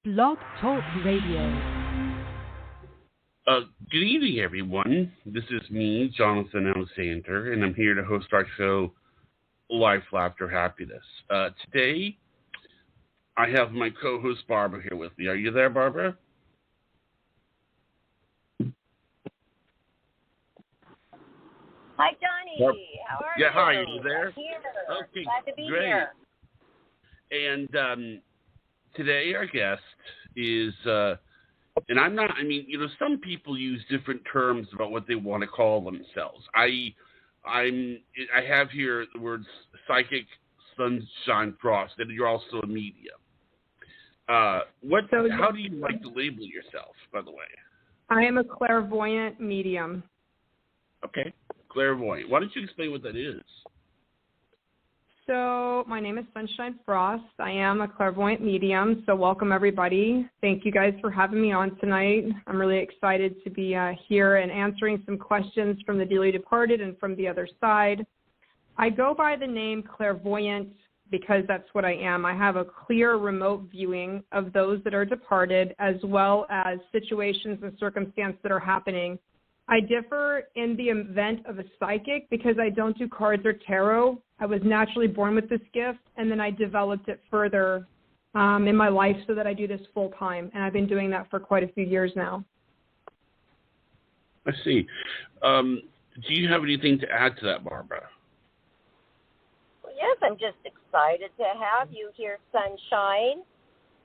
Blog Talk Radio. Good evening, everyone. This is me, Jonathan Alexander, and I'm here to host our show, Life, Laughter, Happiness. Today, I have my co-host, Barbara, here with me. Are you there, Barbara? Hi, Johnny. How are you? Yeah, hi. Are you there? I'm here. Okay, Glad to be great. here. And today, our guest is, and I'm not, some people use different terms about what they want to call themselves. I have here the words psychic, sunshine, frost, and you're also a medium. How do you like to label yourself, by the way? I am a clairvoyant medium. Okay, clairvoyant. Why don't you explain what that is? So my name is Sunshine Frost. I am a clairvoyant medium, so welcome everybody. Thank you guys for having me on tonight. I'm really excited to be here and answering some questions from the dearly departed and from the other side. I go by the name clairvoyant because that's what I am. I have a clear remote viewing of those that are departed as well as situations and circumstances that are happening. I differ in the event of a psychic because I don't do cards or tarot. I was naturally born with this gift, and then I developed it further in my life so that I do this full time, and I've been doing that for quite a few years now. I see. Do you have anything to add to that, Barbara? Well, yes, I'm just excited to have you here, Sunshine.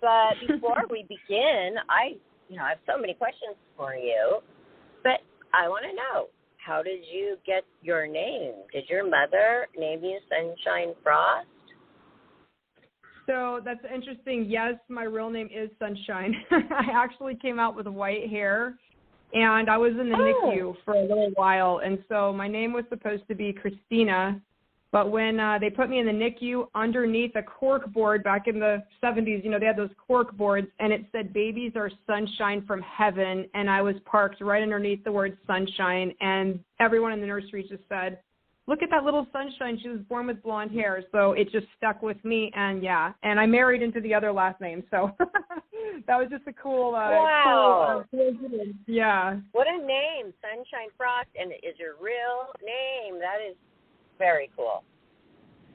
But before we begin, I have so many questions for you. But I want to know, how did you get your name? Did your mother name you Sunshine Frost? So that's interesting. Yes, my real name is Sunshine. I actually came out with white hair, and I was in the NICU for a little while, and so my name was supposed to be Christina. But when they put me in the NICU underneath a cork board back in the 70s, they had those cork boards, and it said, babies are sunshine from heaven, and I was parked right underneath the word sunshine, and everyone in the nursery just said, look at that little sunshine. She was born with blonde hair, so it just stuck with me, and I married into the other last name, so that was just a cool, coincidence. Yeah. What a name, Sunshine Frost, and it is your real name. That is very cool.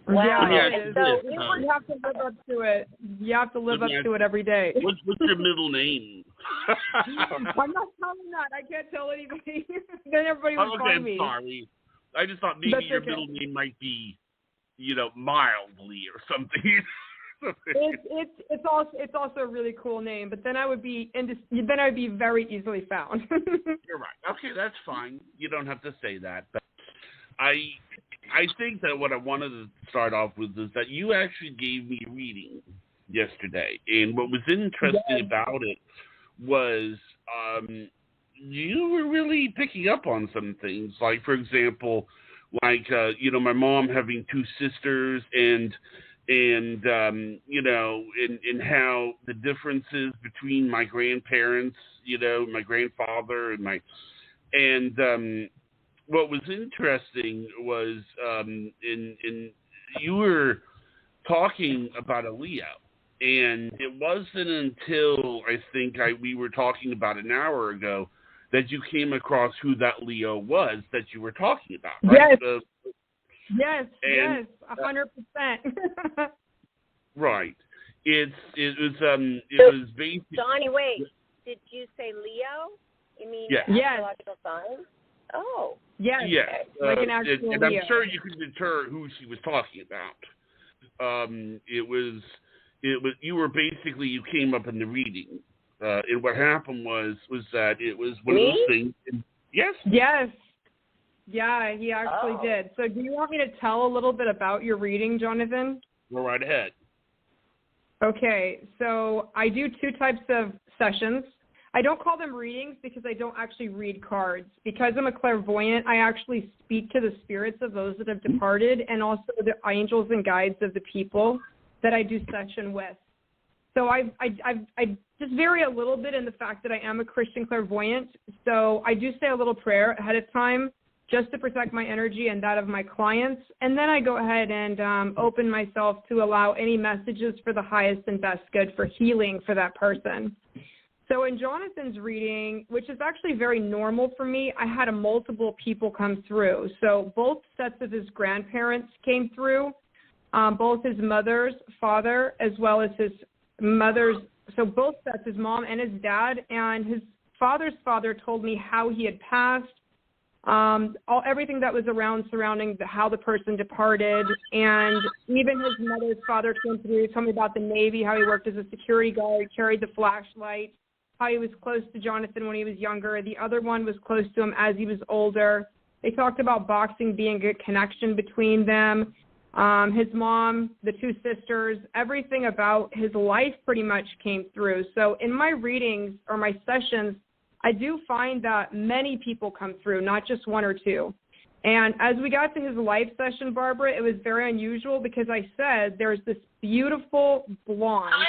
Wow. Yeah, so you have to live up to it. You have to live up to it every day. What's your middle name? I'm not telling that. I can't tell anybody. Then everybody will find me. I'm sorry. I just thought maybe your middle name might be, mildly or something. It's also a really cool name, but then I would be very easily found. You're right. Okay, that's fine. You don't have to say that, but I think that what I wanted to start off with is that you actually gave me a reading yesterday, and what was interesting about it was you were really picking up on some things, like, for example, my mom having two sisters and how the differences between my grandparents, my grandfather and what was interesting was you were talking about a Leo, and it wasn't until I think we were talking about an hour ago that you came across who that Leo was that you were talking about, right? Yes, 100%. Right. It was basically. Johnny, wait. Did you say Leo? You mean astrological sign? Oh. Yes. Yes. Like an actual and Leo. I'm sure you can deter who she was talking about. You came up in the reading. And what happened was that it was one of those things. Yes. Yes. Yeah, he actually did. So do you want me to tell a little bit about your reading, Jonathan? Go right ahead. Okay, so I do two types of sessions. I don't call them readings because I don't actually read cards. Because I'm a clairvoyant, I actually speak to the spirits of those that have departed and also the angels and guides of the people that I do session with. So I just vary a little bit in the fact that I am a Christian clairvoyant. So I do say a little prayer ahead of time just to protect my energy and that of my clients. And then I go ahead and open myself to allow any messages for the highest and best good for healing for that person. So in Jonathan's reading, which is actually very normal for me, I had multiple people come through. So both sets of his grandparents came through, both his mother's father as well as his mother's, so both sets, his mom and his dad, and his father's father told me how he had passed, everything that was surrounding how the person departed, and even his mother's father came through, told me about the Navy, how he worked as a security guard, carried the flashlight, how he was close to Jonathan when he was younger. The other one was close to him as he was older. They talked about boxing being a good connection between them. His mom, the two sisters, everything about his life pretty much came through. So in my readings or my sessions, I do find that many people come through, not just one or two. And as we got to his life session, Barbara, it was very unusual because I said there's this beautiful blonde,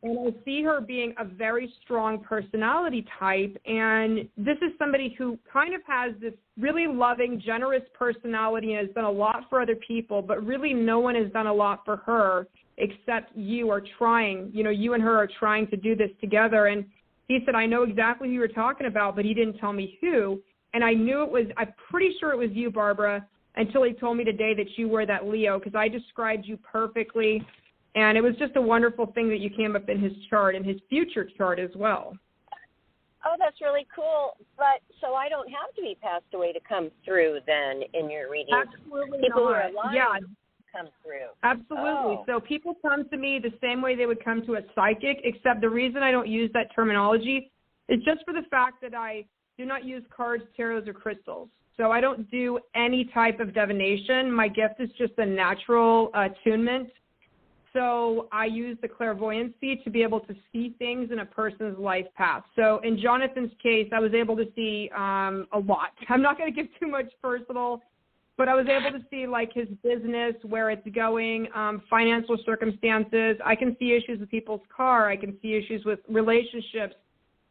and I see her being a very strong personality type. And this is somebody who kind of has this really loving, generous personality and has done a lot for other people, but really no one has done a lot for her except you are trying. You know, you and her are trying to do this together. And he said, I know exactly who you were talking about, but he didn't tell me who. And I knew it was, I'm pretty sure it was you, Barbara, until he told me today that you were that Leo, because I described you perfectly. And it was just a wonderful thing that you came up in his chart and his future chart as well. Oh, that's really cool. But so I don't have to be passed away to come through then in your reading. Absolutely people not. Who are alive yeah. come through. Absolutely. Oh. So people come to me the same way they would come to a psychic, except the reason I don't use that terminology is just for the fact that I do not use cards, tarots, or crystals. So I don't do any type of divination. My gift is just a natural attunement. So I use the clairvoyancy to be able to see things in a person's life path. So in Jonathan's case, I was able to see a lot. I'm not going to give too much personal, but I was able to see like his business, where it's going, financial circumstances. I can see issues with people's car. I can see issues with relationships.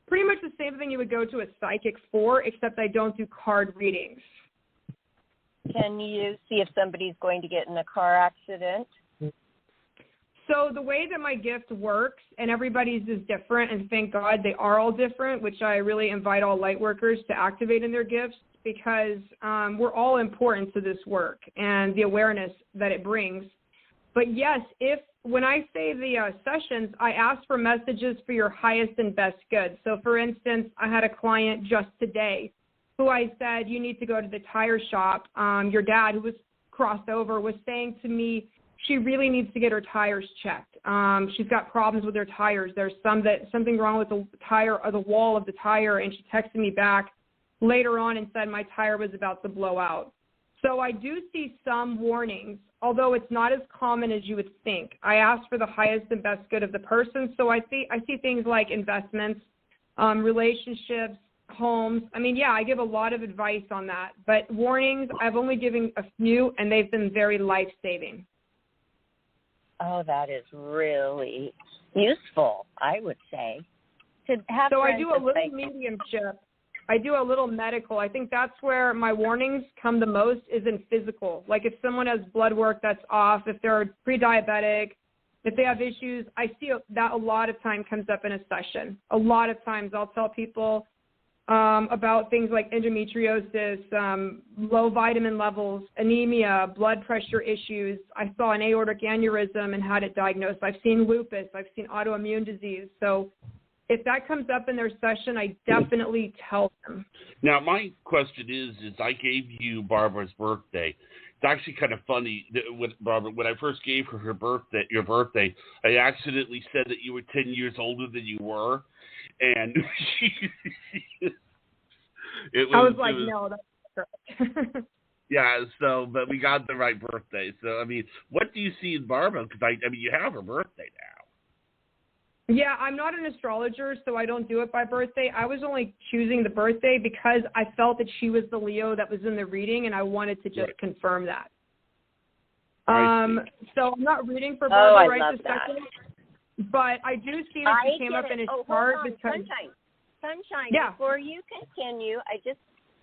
Pretty much the same thing you would go to a psychic for, except I don't do card readings. Can you see if somebody's going to get in a car accident? So the way that my gift works, and everybody's is different, and thank God they are all different, which I really invite all light workers to activate in their gifts, because we're all important to this work and the awareness that it brings. But yes, when I say the sessions, I ask for messages for your highest and best good. So for instance, I had a client just today who I said, you need to go to the tire shop. Your dad, who was crossed over, was saying to me, she really needs to get her tires checked. She's got problems with her tires. There's something wrong with the tire or the wall of the tire, and she texted me back later on and said my tire was about to blow out. So I do see some warnings, although it's not as common as you would think. I ask for the highest and best good of the person, so I see things like investments, relationships, homes. I mean, yeah, I give a lot of advice on that, but warnings, I've only given a few, and they've been very life-saving. Oh, that is really useful, I would say. To have so I do a little mediumship. I do a little medical. I think that's where my warnings come the most, is in physical. Like if someone has blood work that's off, if they're pre-diabetic, if they have issues, I see that a lot of time comes up in a session. A lot of times I'll tell people about things like endometriosis, low vitamin levels, anemia, blood pressure issues. I saw an aortic aneurysm and had it diagnosed. I've seen lupus. I've seen autoimmune disease. So if that comes up in their session, I definitely tell them. Now, my question is I gave you Barbara's birthday. It's actually kind of funny with Barbara. When I first gave her your birthday, I accidentally said that you were 10 years older than you were. And no, that's correct. Yeah, but we got the right birthday. So, I mean, what do you see in Barbara? Because, you have her birthday now. Yeah, I'm not an astrologer, so I don't do it by birthday. I was only choosing the birthday because I felt that she was the Leo that was in the reading, and I wanted to just confirm that. So I'm not reading for Barbara right this second. But I do see that she came up in his chart because... Sunshine. Yeah. Before you continue, I just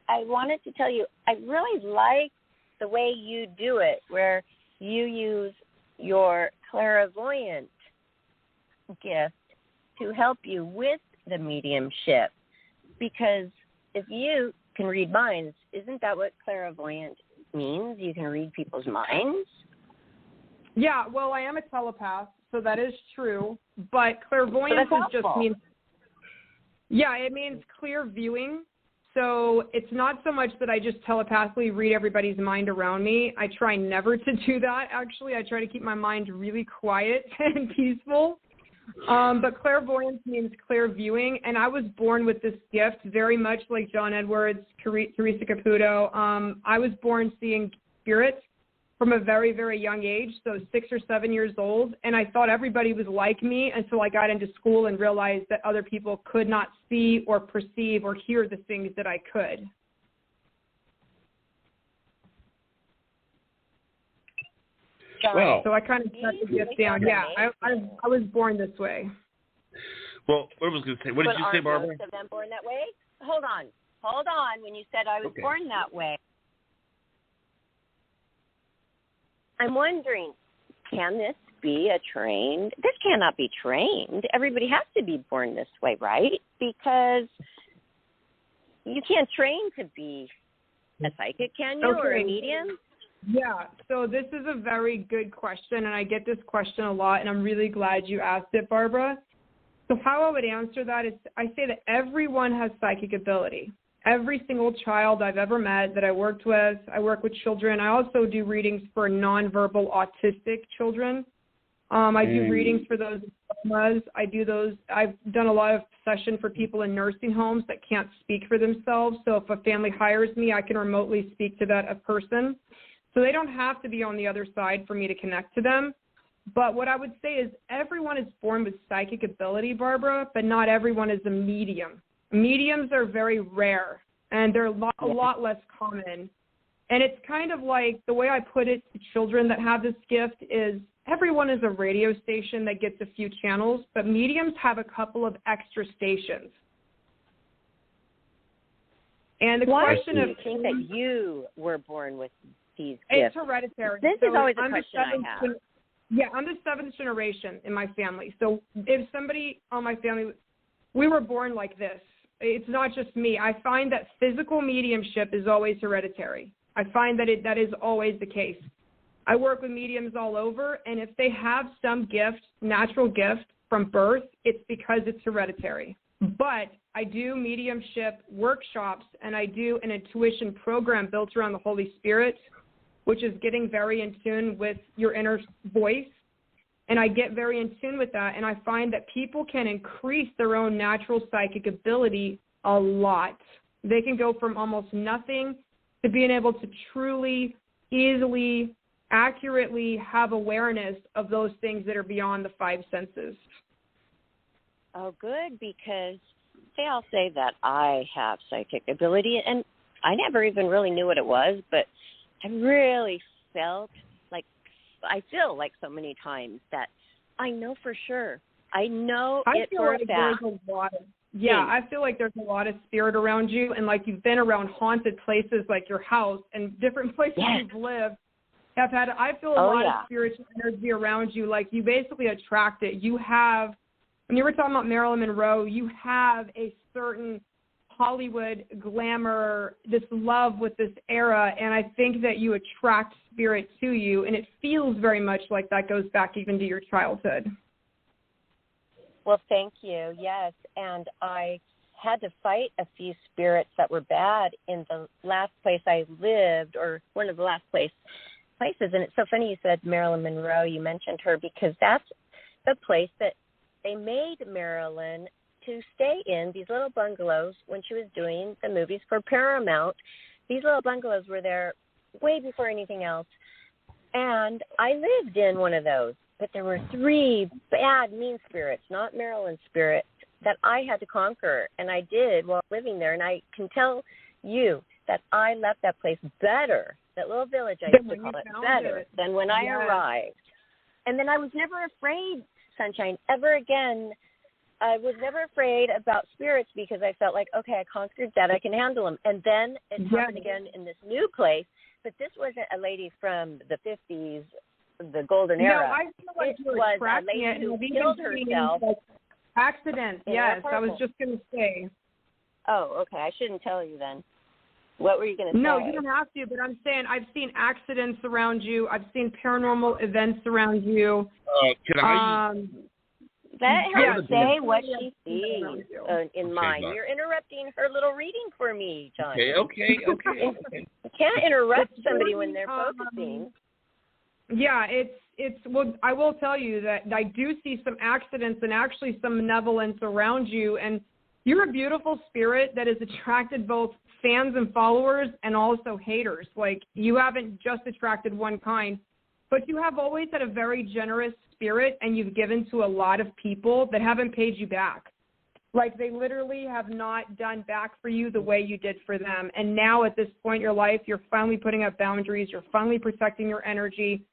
I wanted to tell you, I really like the way you do it, where you use your clairvoyant gift to help you with the mediumship. Because if you can read minds, isn't that what clairvoyant means? You can read people's minds? Yeah, well, I am a telepath, so that is true. But clairvoyance just means, it means clear viewing. So it's not so much that I just telepathically read everybody's mind around me. I try never to do that, actually. I try to keep my mind really quiet and peaceful. But clairvoyance means clear viewing, and I was born with this gift, very much like John Edwards, Teresa Caputo. I was born seeing spirits from a very, very young age, so 6 or 7 years old, and I thought everybody was like me until I got into school and realized that other people could not see or perceive or hear the things that I could. Well, so I kind of shut the gift down. Yeah, I was born this way. Well, what was going to say? What did you say, Barbara? Most of them born that way? Hold on. When you said I was born that way, I'm wondering, can this be this cannot be trained. Everybody has to be born this way, right? Because you can't train to be a psychic, can you, or a medium? Yeah, so this is a very good question, and I get this question a lot, and I'm really glad you asked it, Barbara. So how I would answer that is I say that everyone has psychic ability. Every single child I've ever met that I worked with, I work with children. I also do readings for nonverbal autistic children. I do readings for those traumas. I do those. I've done a lot of session for people in nursing homes that can't speak for themselves. So if a family hires me, I can remotely speak to that person. So they don't have to be on the other side for me to connect to them. But what I would say is everyone is born with psychic ability, Barbara, but not everyone is a medium. Mediums are very rare, and they're a lot less common. And it's kind of like the way I put it to children that have this gift is everyone is a radio station that gets a few channels, but mediums have a couple of extra stations. And the question of... Why do you think that you were born with these gifts? It's hereditary. This is always a question I have. Yeah, I'm the 7th generation in my family. So if somebody on my family, we were born like this. It's not just me. I find that physical mediumship is always hereditary. I find that that is always the case. I work with mediums all over, and if they have some gift, natural gift from birth, it's because it's hereditary. But I do mediumship workshops, and I do an intuition program built around the Holy Spirit, which is getting very in tune with your inner voice. And I get very in tune with that, and I find that people can increase their own natural psychic ability a lot. They can go from almost nothing to being able to truly, easily, accurately have awareness of those things that are beyond the 5 senses. Oh, good, because they all say that I have psychic ability, and I never even really knew what it was, but I really I feel like so many times that I know for sure. I know it for a fact. I feel like there's a lot of spirit around you, and like you've been around haunted places like your house and different places you've lived. I feel a lot of spiritual energy around you. Like you basically attract it. You have, when you were talking about Marilyn Monroe, you have a certain Hollywood glamour, this love with this era, and I think that you attract spirit to you, and it feels very much like that goes back even to your childhood. Well, thank you. Yes, and I had to fight a few spirits that were bad in the last place I lived, or one of the last places. And it's so funny you said Marilyn Monroe. You mentioned her because that's the place that they made Marilyn to stay in, these little bungalows when she was doing the movies for Paramount. These little bungalows were there way before anything else. And I lived in one of those, but there were 3 bad, mean spirits, not Marilyn spirits, that I had to conquer. And I did while living there. And I can tell you that I left that place better, that little village, I used to call it, better than when I arrived. And then I was never afraid, Sunshine, ever again I was never afraid about spirits because I felt like, okay, I conquered that, I can handle them. And then it happened again in this new place, but this wasn't a lady from the 50s, the golden era. No, I feel like you were tracking it. Who killed herself. Like accident, yes, I was just going to say. Oh, okay, I shouldn't tell you then. What were you going to say? No, you don't have to, but I'm saying I've seen accidents around you. I've seen paranormal events around you. Can I... Let her say what she sees in Okay, mine. look. You're interrupting her little reading for me, John. Okay. You can't interrupt somebody when they're focusing. Yeah, it's well, I will tell you that I do see some accidents and actually some malevolence around you, and you're a beautiful spirit that has attracted both fans and followers and also haters. Like, you haven't just attracted one kind, but you have always had a very generous spirit, and you've given to a lot of people that haven't paid you back. Like, they literally have not done back for you the way you did for them. And now at this point in your life, you're finally putting up boundaries. You're finally protecting your energy.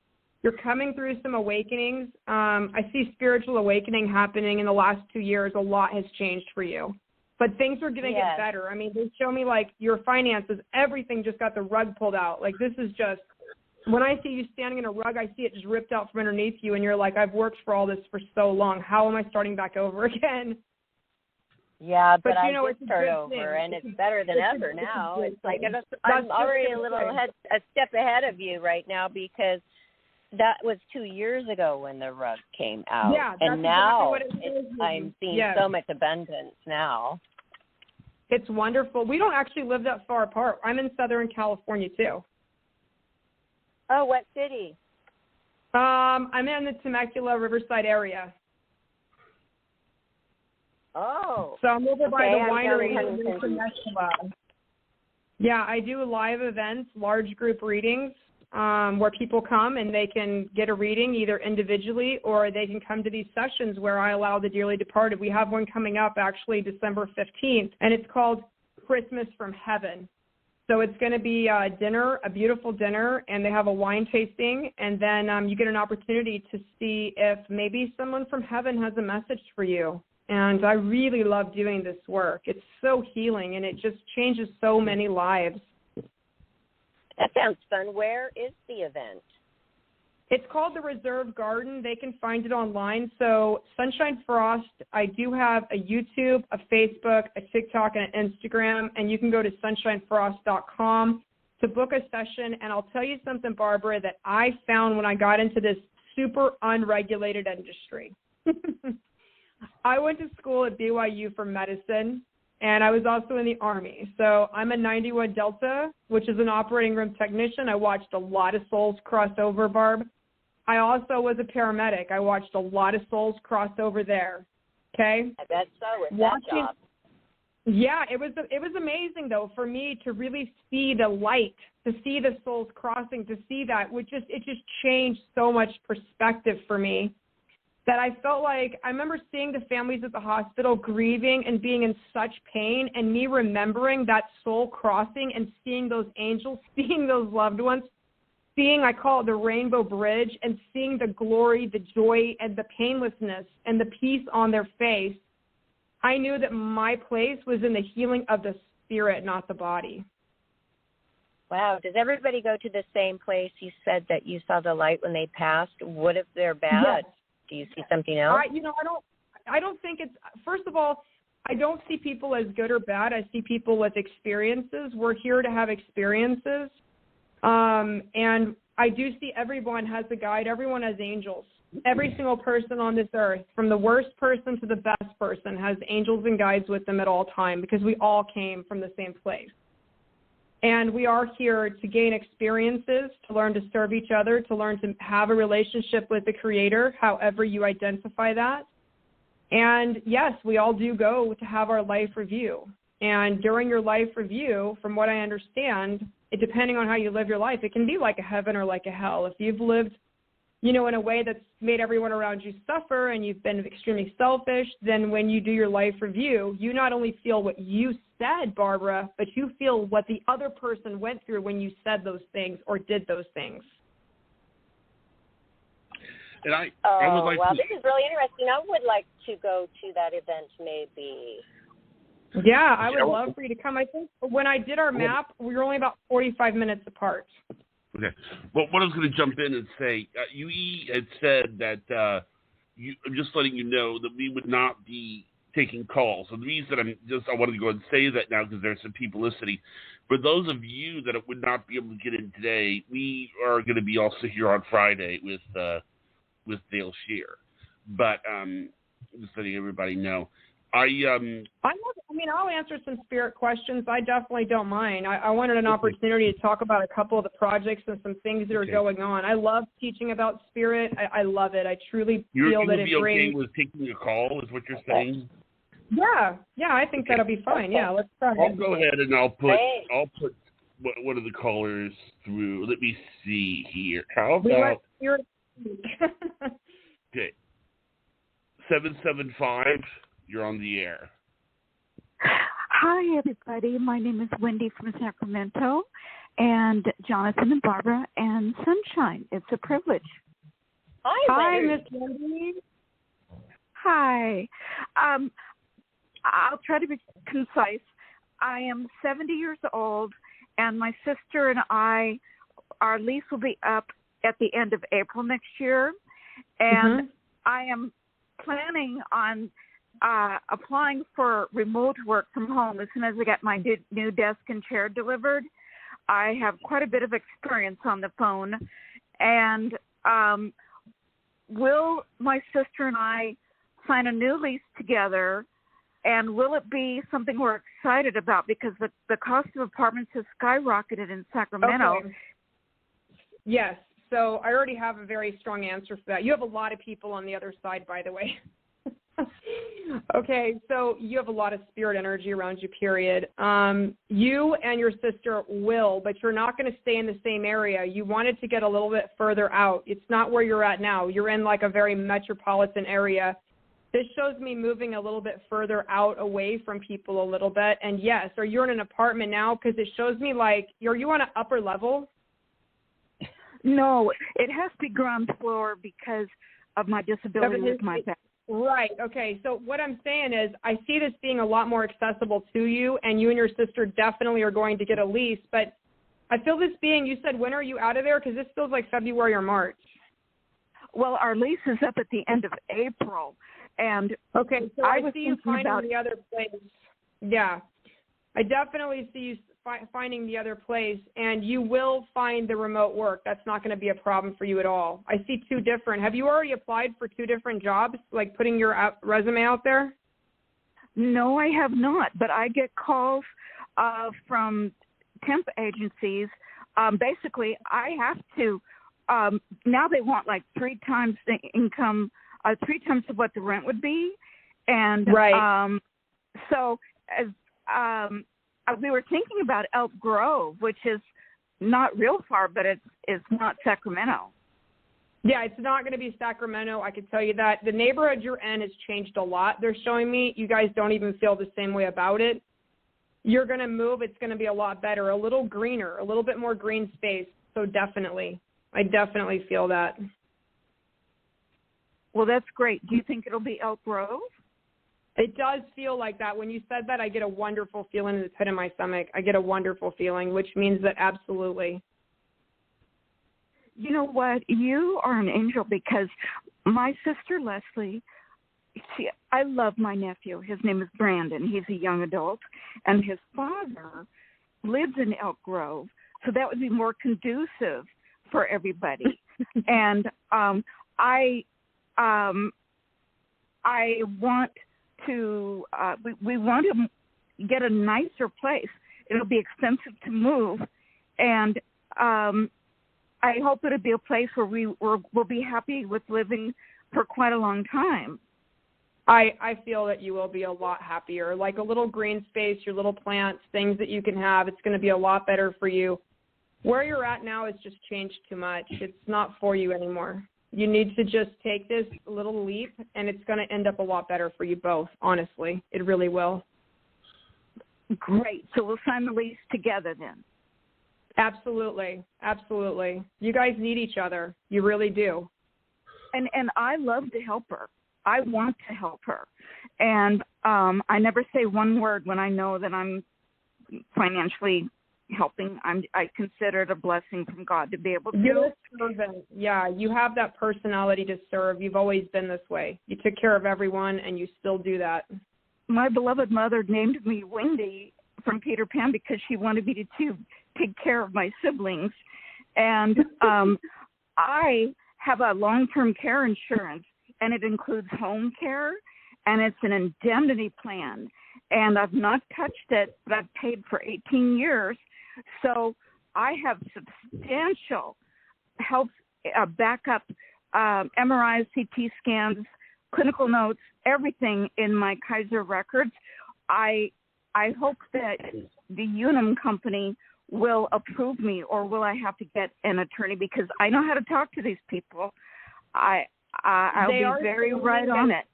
You're coming through some awakenings. I see spiritual awakening happening in the last 2 years. A lot has changed for you. But things are going to get better. I mean, they show me, like, your finances, everything just got the rug pulled out. Like, this is just, when I see you standing in a rug, I see it just ripped out from underneath you, and you're like, I've worked for all this for so long. How am I starting back over again? Yeah, but you I know, did start over, and it's better than ever now. It's like I'm already a step ahead of you right now, because that was 2 years ago when the rug came out. Yeah, and now I'm seeing so much abundance now. It's wonderful. We don't actually live that far apart. I'm in Southern California, too. Oh, what city? I'm in the Temecula, Riverside area. Oh. So I'm over by the winery in Temecula. Yeah, I do live events, large group readings, where people come and they can get a reading either individually, or they can come to these sessions where I allow the dearly departed. We have one coming up actually December 15th, and it's called Christmas from Heaven. So it's going to be a dinner, a beautiful dinner, and they have a wine tasting, and then you get an opportunity to see if maybe someone from heaven has a message for you. And I really love doing this work. It's so healing, and it just changes so many lives. That sounds fun. Where is the event? It's called the Reserve Garden. They can find it online. So Sunshine Frost, I do have a YouTube, a Facebook, a TikTok, and an Instagram, and you can go to sunshinefrost.com to book a session. And I'll tell you something, Barbara, that I found when I got into this super unregulated industry. I went to school at BYU for medicine, and I was also in the Army. So I'm a 91 Delta, which is an operating room technician. I watched a lot of souls cross over, Barb. I also was a paramedic. I watched a lot of souls cross over there. Okay? I bet so, with that job. Yeah, it was amazing, though, for me to really see the light, to see the souls crossing, to see that, it just changed so much perspective for me. That I felt like, I remember seeing the families at the hospital grieving and being in such pain, and me remembering that soul crossing and seeing those angels, seeing those loved ones, seeing, I call it the rainbow bridge, and seeing the glory, the joy, and the painlessness and the peace on their face. I knew that my place was in the healing of the spirit, not the body. Wow. Does everybody go to the same place? You said that you saw the light when they passed. What if they're bad? Yes. Do you see something else? I don't think it's, first of all, I don't see people as good or bad. I see people with experiences. We're here to have experiences. And I do see everyone has a guide. Everyone has angels. Every single person on this earth, from the worst person to the best person, has angels and guides with them at all time, because we all came from the same place. And we are here to gain experiences, to learn to serve each other, to learn to have a relationship with the Creator, however you identify that. And yes, we all do go to have our life review. And during your life review, from what I understand, depending on how you live your life, it can be like a heaven or like a hell. If you've lived, in a way that's made everyone around you suffer, and you've been extremely selfish, then when you do your life review, you not only feel what you said, Barbara, but you feel what the other person went through when you said those things or did those things. And I would like to. This is really interesting. I would like to go to that event maybe. Yeah, I would love for you to come. I think when I did our map, we were only about 45 minutes apart. Okay. Well, what I was going to jump in and say, you had said that I'm just letting you know that we would not be taking calls. So the reason I wanted to go ahead and say that now because there's some people listening. For those of you that would not be able to get in today, we are going to be also here on Friday with Dale Shear. But just letting everybody know. I'll answer some spirit questions. I definitely don't mind. I wanted an opportunity to talk about a couple of the projects and some things that are going on. I love teaching about spirit. I love it. I truly feel that it brings... You would be okay with taking a call, is what you're saying? Yeah, I think that'll be fine. Yeah, let's try it. I'll go ahead and I'll put one of the callers through. Let me see here. How about... Okay. 775, you're on the air. Hi, everybody. My name is Wendy from Sacramento, and Jonathan and Barbara and Sunshine. It's a privilege. Hi, Miss Wendy. Hi. I'll try to be concise. I am 70 years old, and my sister and I, our lease will be up at the end of April next year, and I am planning on applying for remote work from home as soon as I get my new desk and chair delivered. I have quite a bit of experience on the phone, and will my sister and I sign a new lease together, and will it be something we're excited about because the cost of apartments has skyrocketed in Sacramento? Okay. Yes, so I already have a very strong answer for that. You have a lot of people on the other side, by the way. Okay, so you have a lot of spirit energy around you, period. You and your sister will, but you're not going to stay in the same area. You wanted to get a little bit further out. It's not where you're at now. You're in like a very metropolitan area. This shows me moving a little bit further out away from people a little bit. And yes, are you in an apartment now? Because it shows me like, are you on an upper level? No, it has to be ground floor because of my disability with my back. Right. Okay. So what I'm saying is I see this being a lot more accessible to you, and you and your sister definitely are going to get a lease. But I feel this being, you said, when are you out of there? Because this feels like February or March. Well, our lease is up at the end of April. And okay, so I see you finding the other place. Yeah. I definitely see you finding the other place, and you will find the remote work. That's not going to be a problem for you at all. I see two different. Have you already applied for two different jobs, like putting your resume out there? No, I have not, but I get calls from temp agencies. Basically, I have to, now they want like 3 times the income, 3 times of what the rent would be. And right. So as we were thinking about Elk Grove, which is not real far, but it's not Sacramento. Yeah, it's not going to be Sacramento. I can tell you that. The neighborhood you're in has changed a lot. They're showing me you guys don't even feel the same way about it. You're going to move. It's going to be a lot better, a little greener, a little bit more green space. So definitely. I definitely feel that. Well, that's great. Do you think it'll be Elk Grove? It does feel like that. When you said that, I get a wonderful feeling in the pit of my stomach. I get a wonderful feeling, which means that absolutely. You know what? You are an angel because my sister, Leslie, I love my nephew. His name is Brandon. He's a young adult. And his father lives in Elk Grove, so that would be more conducive for everybody. And I want to we want to get a nicer place. It'll be expensive to move, and I hope it'll be a place where we'll be happy with living for quite a long time. I feel that you will be a lot happier, like a little green space, your little plants, things that you can have. It's going to be a lot better for you. Where you're at now has just changed too much. It's not for you anymore. You need to just take this little leap, and it's going to end up a lot better for you both, honestly. It really will. Great. So we'll sign the lease together then. Absolutely. Absolutely. You guys need each other. You really do. and I love to help her. I want to help her. And I never say one word when I know that I'm financially helping. I consider it a blessing from God to be able to. You're a servant. Yeah, you have that personality to serve. You've always been this way. You took care of everyone, and you still do that. My beloved mother named me Wendy from Peter Pan because she wanted me to take care of my siblings. And I have a long-term care insurance, and it includes home care, and it's an indemnity plan. And I've not touched it, but I've paid for 18 years. So I have substantial health backup, MRIs, CT scans, clinical notes, everything in my Kaiser records. I hope that the Unum company will approve me, or will I have to get an attorney, because I know how to talk to these people. I'll be very right on it.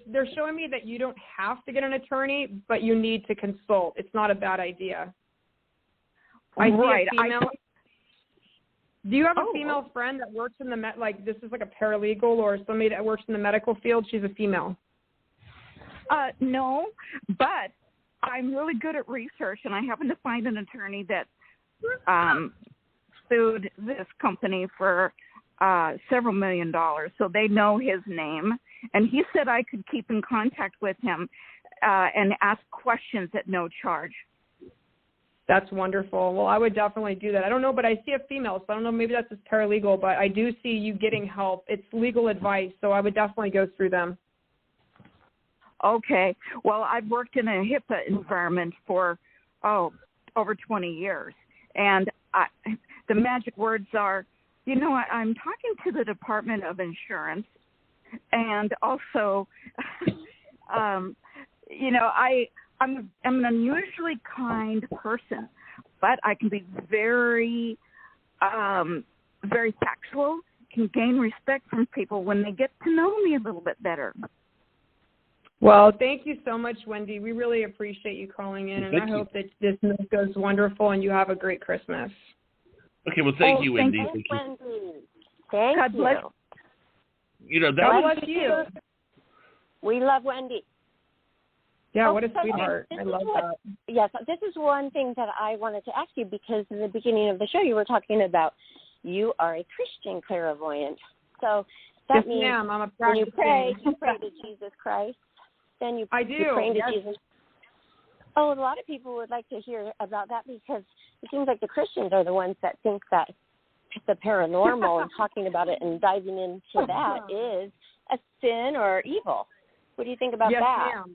They're showing me that you don't have to get an attorney, but you need to consult. It's not a bad idea. I see a female. Do you have a female friend that works in this is like a paralegal or somebody that works in the medical field? She's a female. No, but I'm really good at research, and I happened to find an attorney that sued this company for several $1 million. So they know his name, and he said I could keep in contact with him and ask questions at no charge. That's wonderful. Well, I would definitely do that. I don't know, but I see a female, so I don't know, maybe that's just paralegal, but I do see you getting help. It's legal advice, so I would definitely go through them. Okay. Well, I've worked in a HIPAA environment for, over 20 years. And the magic words are, I'm talking to the Department of Insurance. And also, I'm an unusually kind person, but I can be very, very factual, can gain respect from people when they get to know me a little bit better. Well, thank you so much, Wendy. We really appreciate you calling in, and I hope that this night goes wonderful and you have a great Christmas. Okay, well, thank you, Wendy. Thank you, Wendy. Thank God bless. That God was bless you. We love Wendy. Yeah, what a sweetheart. I love that. Yes, this is one thing that I wanted to ask you, because in the beginning of the show you were talking about you are a Christian clairvoyant. So that means I'm a when you pray to Jesus Christ. Then you I do. You're praying to yes. Jesus. Oh, a lot of people would like to hear about that, because it seems like the Christians are the ones that think that the paranormal and talking about it and diving into that is a sin or evil. What do you think about that? Yes,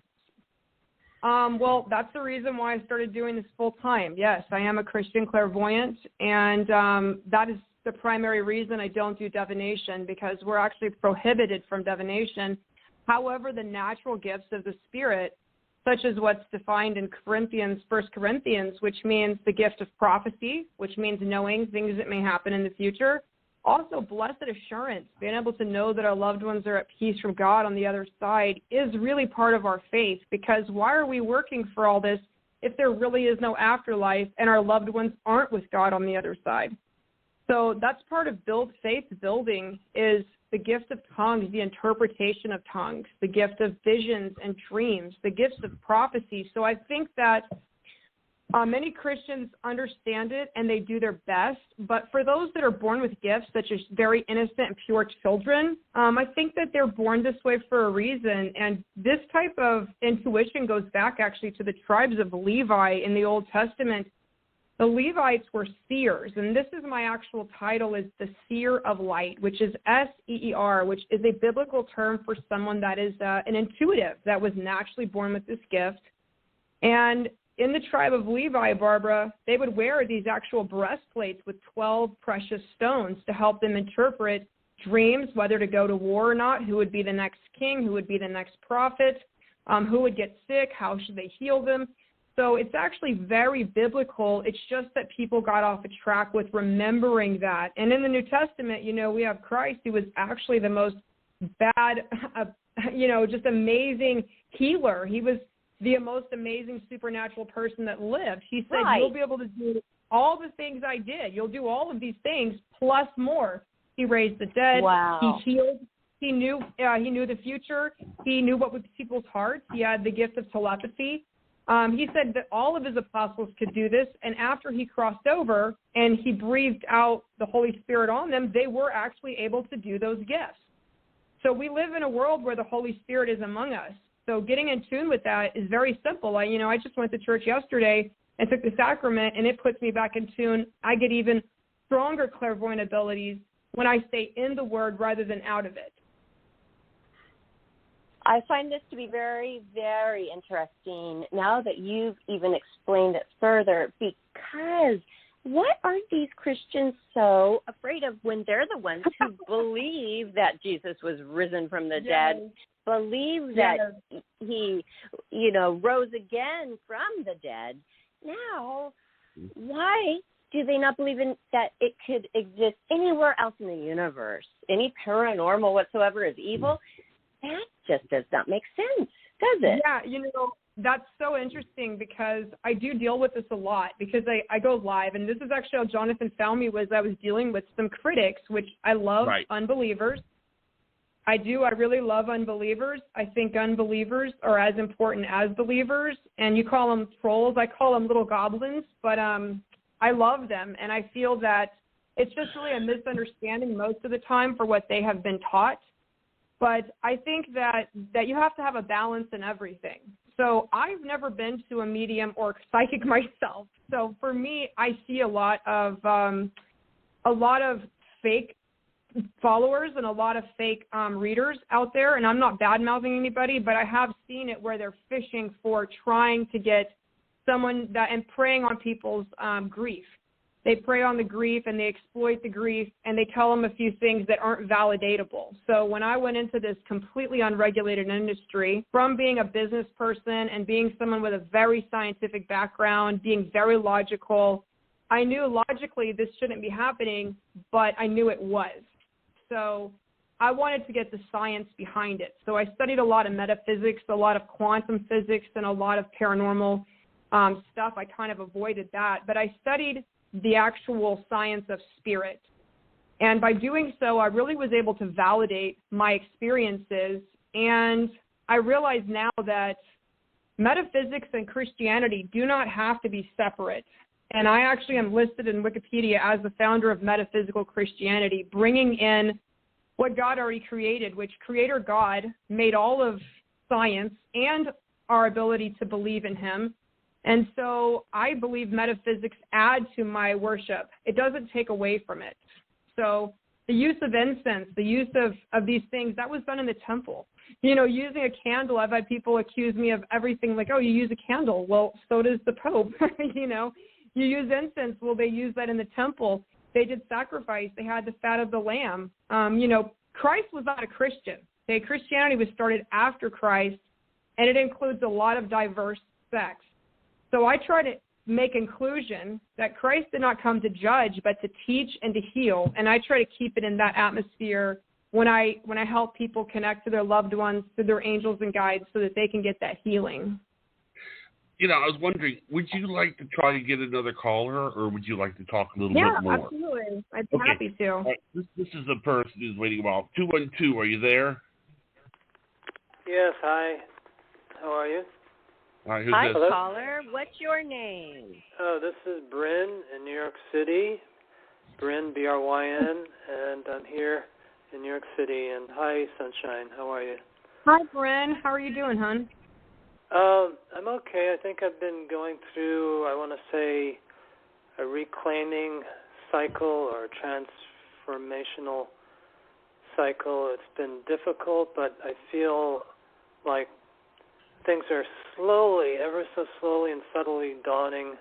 ma'am. Well, that's the reason why I started doing this full time. Yes, I am a Christian clairvoyant, and that is the primary reason I don't do divination, because we're actually prohibited from divination. However, the natural gifts of the Spirit, such as what's defined in 1 Corinthians, which means the gift of prophecy, which means knowing things that may happen in the future. Also, blessed assurance, being able to know that our loved ones are at peace from God on the other side, is really part of our faith, because why are we working for all this if there really is no afterlife and our loved ones aren't with God on the other side? So that's part of faith building, is the gift of tongues, the interpretation of tongues, the gift of visions and dreams, the gifts of prophecy. So I think that many Christians understand it and they do their best. But for those that are born with gifts, such as very innocent and pure children, I think that they're born this way for a reason. And this type of intuition goes back actually to the tribes of Levi in the Old Testament. The Levites were seers, and this is my actual title, is the seer of light, which is S-E-E-R, which is a biblical term for someone that is an intuitive, that was naturally born with this gift. And in the tribe of Levi, Barbara, they would wear these actual breastplates with 12 precious stones to help them interpret dreams, whether to go to war or not, who would be the next king, who would be the next prophet, who would get sick, how should they heal them. So it's actually very biblical. It's just that people got off a track with remembering that. And in the New Testament, we have Christ, who was actually the most just amazing healer. He was the most amazing supernatural person that lived. He said, You'll be able to do all the things I did. You'll do all of these things plus more. He raised the dead. Wow. He healed. He knew the future. He knew what was people's hearts. He had the gift of telepathy. He said that all of his apostles could do this, and after he crossed over and he breathed out the Holy Spirit on them, they were actually able to do those gifts. So we live in a world where the Holy Spirit is among us. So getting in tune with that is very simple. I just went to church yesterday and took the sacrament, and it puts me back in tune. I get even stronger clairvoyant abilities when I stay in the Word rather than out of it. I find this to be very, very interesting now that you've even explained it further, because what are these Christians so afraid of when they're the ones who believe that Jesus was risen from the dead, believe that he, rose again from the dead? Now, why do they not believe in that it could exist anywhere else in the universe? Any paranormal whatsoever is evil? That just does not make sense, does it? Yeah, that's so interesting because I do deal with this a lot because I go live, and this is actually how Jonathan found me. Was I was dealing with some critics, which I love, unbelievers. I really love unbelievers. I think unbelievers are as important as believers, and you call them trolls. I call them little goblins, but I love them, and I feel that it's just really a misunderstanding most of the time for what they have been taught. But I think that you have to have a balance in everything. So I've never been to a medium or psychic myself. So for me, I see a lot of fake followers and a lot of fake readers out there. And I'm not bad-mouthing anybody, but I have seen it where they're fishing for trying to get someone and preying on people's grief. They prey on the grief and they exploit the grief and they tell them a few things that aren't validatable. So when I went into this completely unregulated industry, from being a business person and being someone with a very scientific background, being very logical, I knew logically this shouldn't be happening, but I knew it was. So I wanted to get the science behind it. So I studied a lot of metaphysics, a lot of quantum physics, and a lot of paranormal stuff. I kind of avoided that, but I studied the actual science of spirit. And by doing so, I really was able to validate my experiences. And I realize now that metaphysics and Christianity do not have to be separate. And I actually am listed in Wikipedia as the founder of metaphysical Christianity, bringing in what God already created, which Creator God made all of science and our ability to believe in Him. And so I believe metaphysics add to my worship. It doesn't take away from it. So the use of incense, the use of these things, that was done in the temple. Using a candle, I've had people accuse me of everything like, oh, you use a candle. Well, so does the Pope. You use incense. Well, they use that in the temple. They did sacrifice. They had the fat of the lamb. Christ was not a Christian. Okay? Christianity was started after Christ, and it includes a lot of diverse sects. So I try to make inclusion that Christ did not come to judge, but to teach and to heal. And I try to keep it in that atmosphere when I help people connect to their loved ones, to their angels and guides, so that they can get that healing. I was wondering, would you like to try to get another caller, or would you like to talk a little bit more? Yeah, absolutely. I'd be happy to. Right. This is the person who's waiting a while. 212, are you there? Yes, hi. How are you? Hi, who's Hi, this? caller. What's your name? Oh, this is Bryn in New York City. Bryn, B-R-Y-N, and I'm here in New York City. And hi, Sunshine. How are you? Hi, Bryn. How are you doing, hon? I'm okay. I think I've been going through, I want to say, a reclaiming cycle or transformational cycle. It's been difficult, but I feel like things are slowly, ever so slowly and subtly dawning.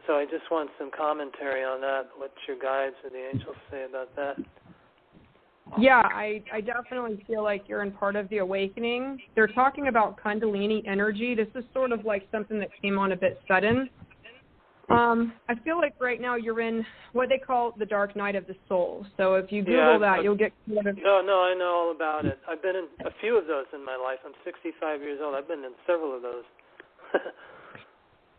So I just want some commentary on that, what your guides or the angels say about that. Yeah, I definitely feel like you're in part of the awakening. They're talking about Kundalini energy. This is sort of like something that came on a bit sudden. I feel like right now you're in what they call the dark night of the soul. So if you Google that, you'll get sort of... No, I know all about it. I've been in a few of those in my life. I'm 65 years old. I've been in several of those.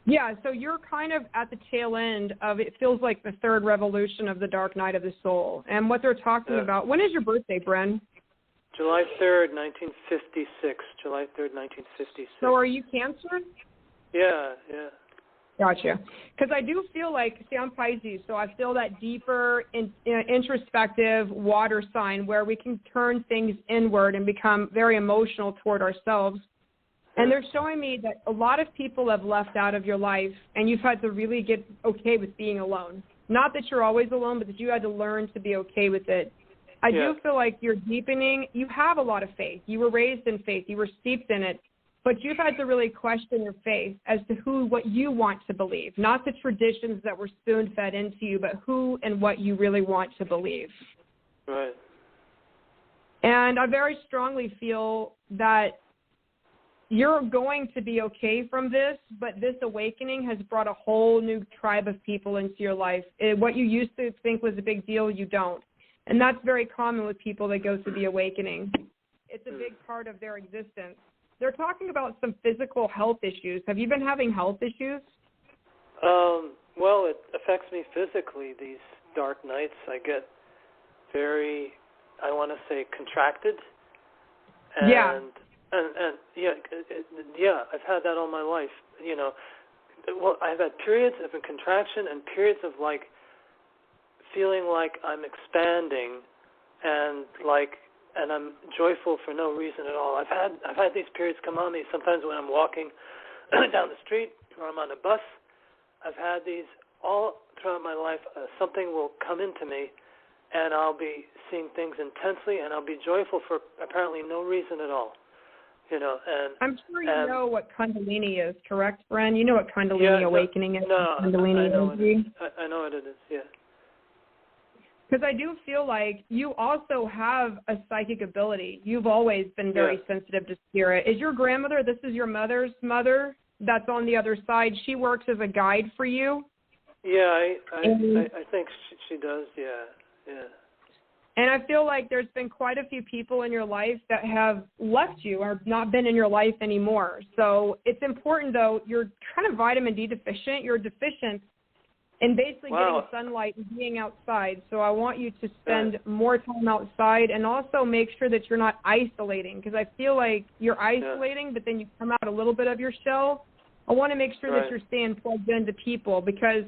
Yeah, so you're kind of at the tail end of, it feels like the third revolution of the dark night of the soul. And what they're talking about, when is your birthday, Bren? July 3rd, 1956. July 3rd, 1956. So are you Cancer? Yeah. Gotcha. Because I do feel like, see, I'm Pisces, so I feel that deeper, introspective water sign where we can turn things inward and become very emotional toward ourselves. And they're showing me that a lot of people have left out of your life, and you've had to really get okay with being alone. Not that you're always alone, but that you had to learn to be okay with it. I do feel like you're deepening. You have a lot of faith. You were raised in faith. You were steeped in it. But you've had to really question your faith as to what you want to believe, not the traditions that were spoon-fed into you, but who and what you really want to believe. Right. And I very strongly feel that you're going to be okay from this, but this awakening has brought a whole new tribe of people into your life. What you used to think was a big deal, you don't. And that's very common with people that go through the awakening. It's a big part of their existence. They're talking about some physical health issues. Have you been having health issues? Well, it affects me physically, these dark nights. I get very, I want to say, contracted. And I've had that all my life. Well, I've had periods of contraction and periods of feeling like I'm expanding and I'm joyful for no reason at all. I've had these periods come on me sometimes when I'm walking down the street or I'm on a bus. I've had these all throughout my life. Something will come into me, and I'll be seeing things intensely, and I'll be joyful for apparently no reason at all. And I'm sure you know what Kundalini is, correct, Bren? You know what Kundalini awakening is? Kundalini energy. I know what it is. Yeah. Because I do feel like you also have a psychic ability. You've always been very sensitive to spirit. Is your grandmother, this is your mother's mother that's on the other side, she works as a guide for you? Yeah, I think she does, yeah. And I feel like there's been quite a few people in your life that have left you or not been in your life anymore. So it's important, though, you're kind of vitamin D deficient. You're deficient in basically getting sunlight and being outside. So I want you to spend more time outside and also make sure that you're not isolating, because I feel like you're isolating, but then you come out a little bit of your shell. I want to make sure that you're staying plugged into people, because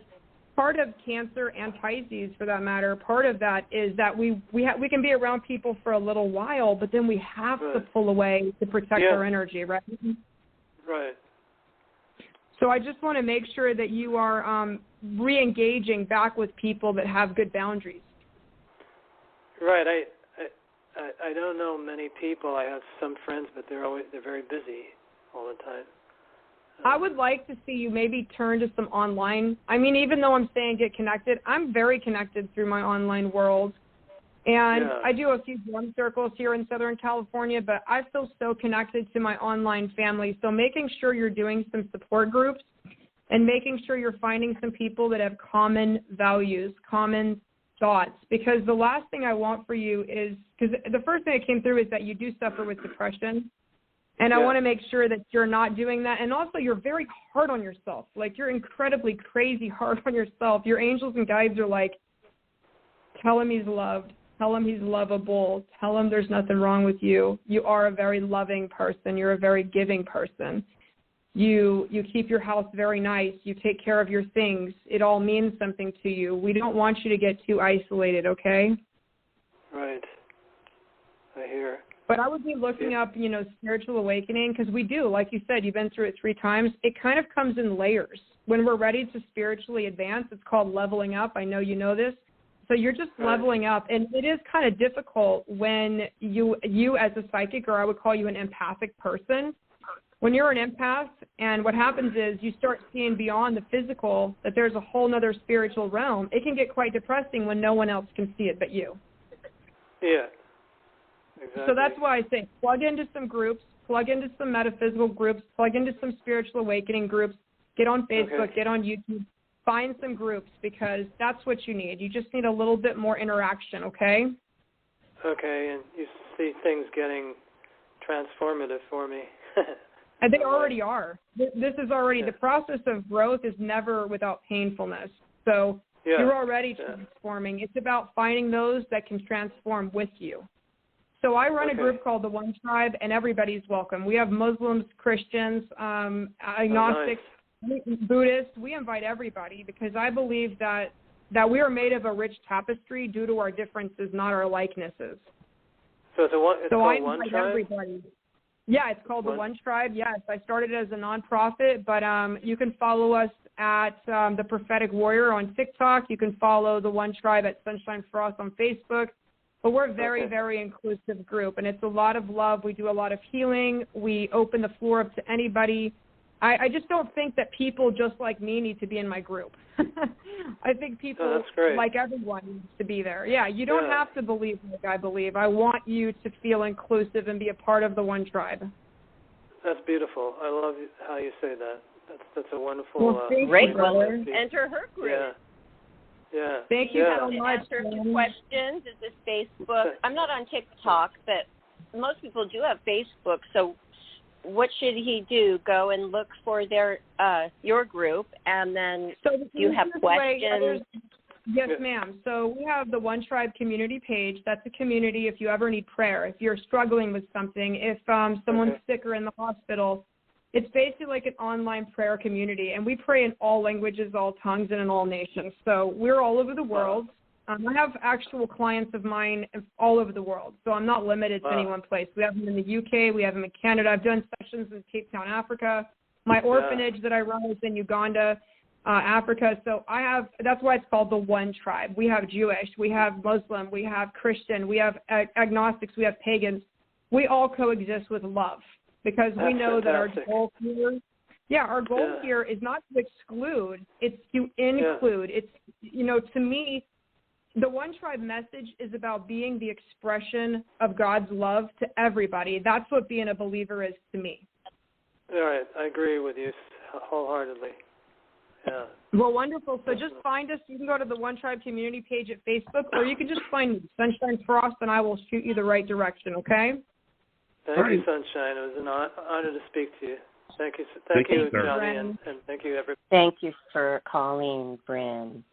part of Cancer and Pisces, for that matter, part of that is that we can be around people for a little while, but then we have to pull away to protect our energy, right? Right. So I just want to make sure that you are re-engaging back with people that have good boundaries. Right. I don't know many people. I have some friends, but they're very busy all the time. I would like to see you maybe turn to some online. I mean, even though I'm saying get connected, I'm very connected through my online world. And I do a few drum circles here in Southern California, but I feel so connected to my online family. So making sure you're doing some support groups and making sure you're finding some people that have common values, common thoughts. Because the last thing I want for you is, because the first thing that came through is that you do suffer with depression. And I want to make sure that you're not doing that. And also, you're very hard on yourself. Like, you're incredibly crazy hard on yourself. Your angels and guides are like, tell him he's loved. Tell him he's lovable. Tell him there's nothing wrong with you. You are a very loving person. You're a very giving person. You keep your house very nice. You take care of your things. It all means something to you. We don't want you to get too isolated, okay? Right. I hear. But I would be looking up, spiritual awakening, because we do, like you said, you've been through it 3 times. It kind of comes in layers. When we're ready to spiritually advance, it's called leveling up. I know you know this. So you're just leveling up, and it is kind of difficult when you as a psychic, or I would call you an empathic person, when you're an empath, and what happens is you start seeing beyond the physical, that there's a whole other spiritual realm. It can get quite depressing when no one else can see it but you. Yeah. Exactly. So that's why I say plug into some groups, plug into some metaphysical groups, plug into some spiritual awakening groups, get on Facebook, get on YouTube, find some groups, because that's what you need. You just need a little bit more interaction, okay? Okay, and you see things getting transformative for me. And they already are. This is already, the process of growth is never without painfulness. So you're already transforming. It's about finding those that can transform with you. So I run a group called the One Tribe, and everybody's welcome. We have Muslims, Christians, agnostics, Buddhists. We invite everybody because I believe that we are made of a rich tapestry due to our differences, not our likenesses. So it's called One Tribe? Everybody. Yeah, it's called the One Tribe. Yes, I started as a nonprofit, but you can follow us at The Prophetic Warrior on TikTok. You can follow the One Tribe at Sunshine Frost on Facebook. But we're a very, very inclusive group, and it's a lot of love. We do a lot of healing. We open the floor up to anybody. I just don't think that people just like me need to be in my group. I think people like everyone needs to be there. Yeah, you don't have to believe like I believe. I want you to feel inclusive and be a part of the One Tribe. That's beautiful. I love how you say that. That's a wonderful great brother. Enter her group. Yeah. Thank you so much. Answer a few questions. Is this Facebook? I'm not on TikTok, but most people do have Facebook. So what should he do? Go and look for your group, and then you have questions. Yes, ma'am. So we have the One Tribe community page. That's a community if you ever need prayer, if you're struggling with something, if someone's sick or in the hospital. It's basically like an online prayer community, and we pray in all languages, all tongues, and in all nations. So we're all over the world. I have actual clients of mine all over the world, so I'm not limited to any one place. We have them in the UK. We have them in Canada. I've done sessions in Cape Town, Africa. My orphanage that I run is in Uganda, Africa. So that's why it's called the One Tribe. We have Jewish, we have Muslim, we have Christian, we have agnostics, we have pagans. We all coexist with love. Because we know that our goal here, our goal here is not to exclude, it's to include. It's, to me, the One Tribe message is about being the expression of God's love to everybody. That's what being a believer is to me. All right. I agree with you wholeheartedly. Yeah. Well, wonderful. So just find us. You can go to the One Tribe community page at Facebook, or you can just find me, Sunshine Frost, and I will shoot you the right direction, okay? Thank you, Sunshine. It was an honor to speak to you. Thank you, Johnny, and thank you, everybody. Thank you for calling, Bryn.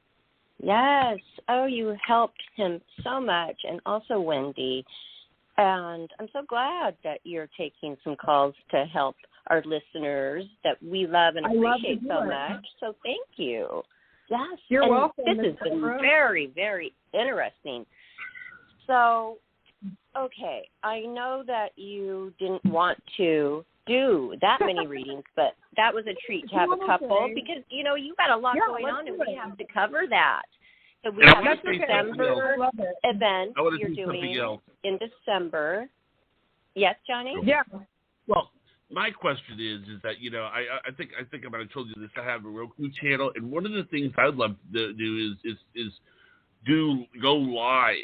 Yes. Oh, you helped him so much, and also Wendy. And I'm so glad that you're taking some calls to help our listeners that we love and appreciate so much. So thank you. Yes. You're welcome. This has been very, very interesting. So, okay, I know that you didn't want to do that many readings, but that was a treat to have a couple because, you've got a lot going on and we have to cover that. So we have a December event you're doing in December. Yes, Johnny? Yeah. Well, my question is that, I think I might have told you this. I have a Roku channel, and one of the things I'd love to do is go live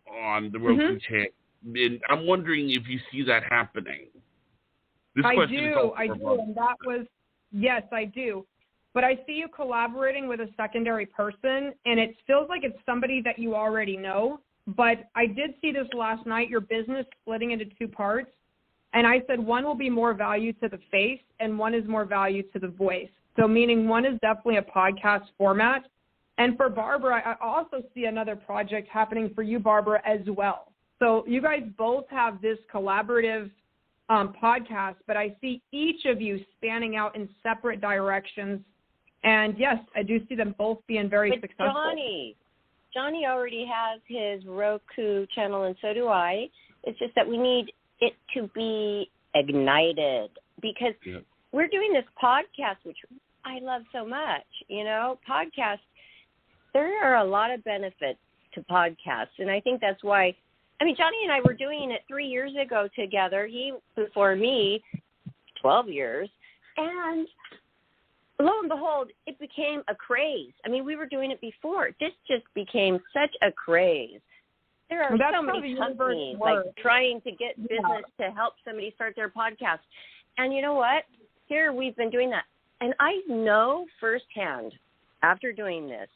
on the Roku channel. And I'm wondering if you see that happening. I do, and that was, yes, I do. But I see you collaborating with a secondary person, and it feels like it's somebody that you already know. But I did see this last night, your business splitting into two parts. And I said one will be more value to the face, and one is more value to the voice. So meaning one is definitely a podcast format. And for Barbara, I also see another project happening for you, Barbara, as well. So you guys both have this collaborative podcast, but I see each of you spanning out in separate directions. And yes, I do see them both being very successful. Johnny already has his Roku channel, and so do I. It's just that we need it to be ignited because we're doing this podcast, which I love so much. Podcasts, there are a lot of benefits to podcasts, and I think that's why. Johnny and I were doing it 3 years ago together. He, before me, 12 years. And lo and behold, it became a craze. We were doing it before. This just became such a craze. There are so many companies trying to get business to help somebody start their podcast. And you know what? Here we've been doing that. And I know firsthand, after doing this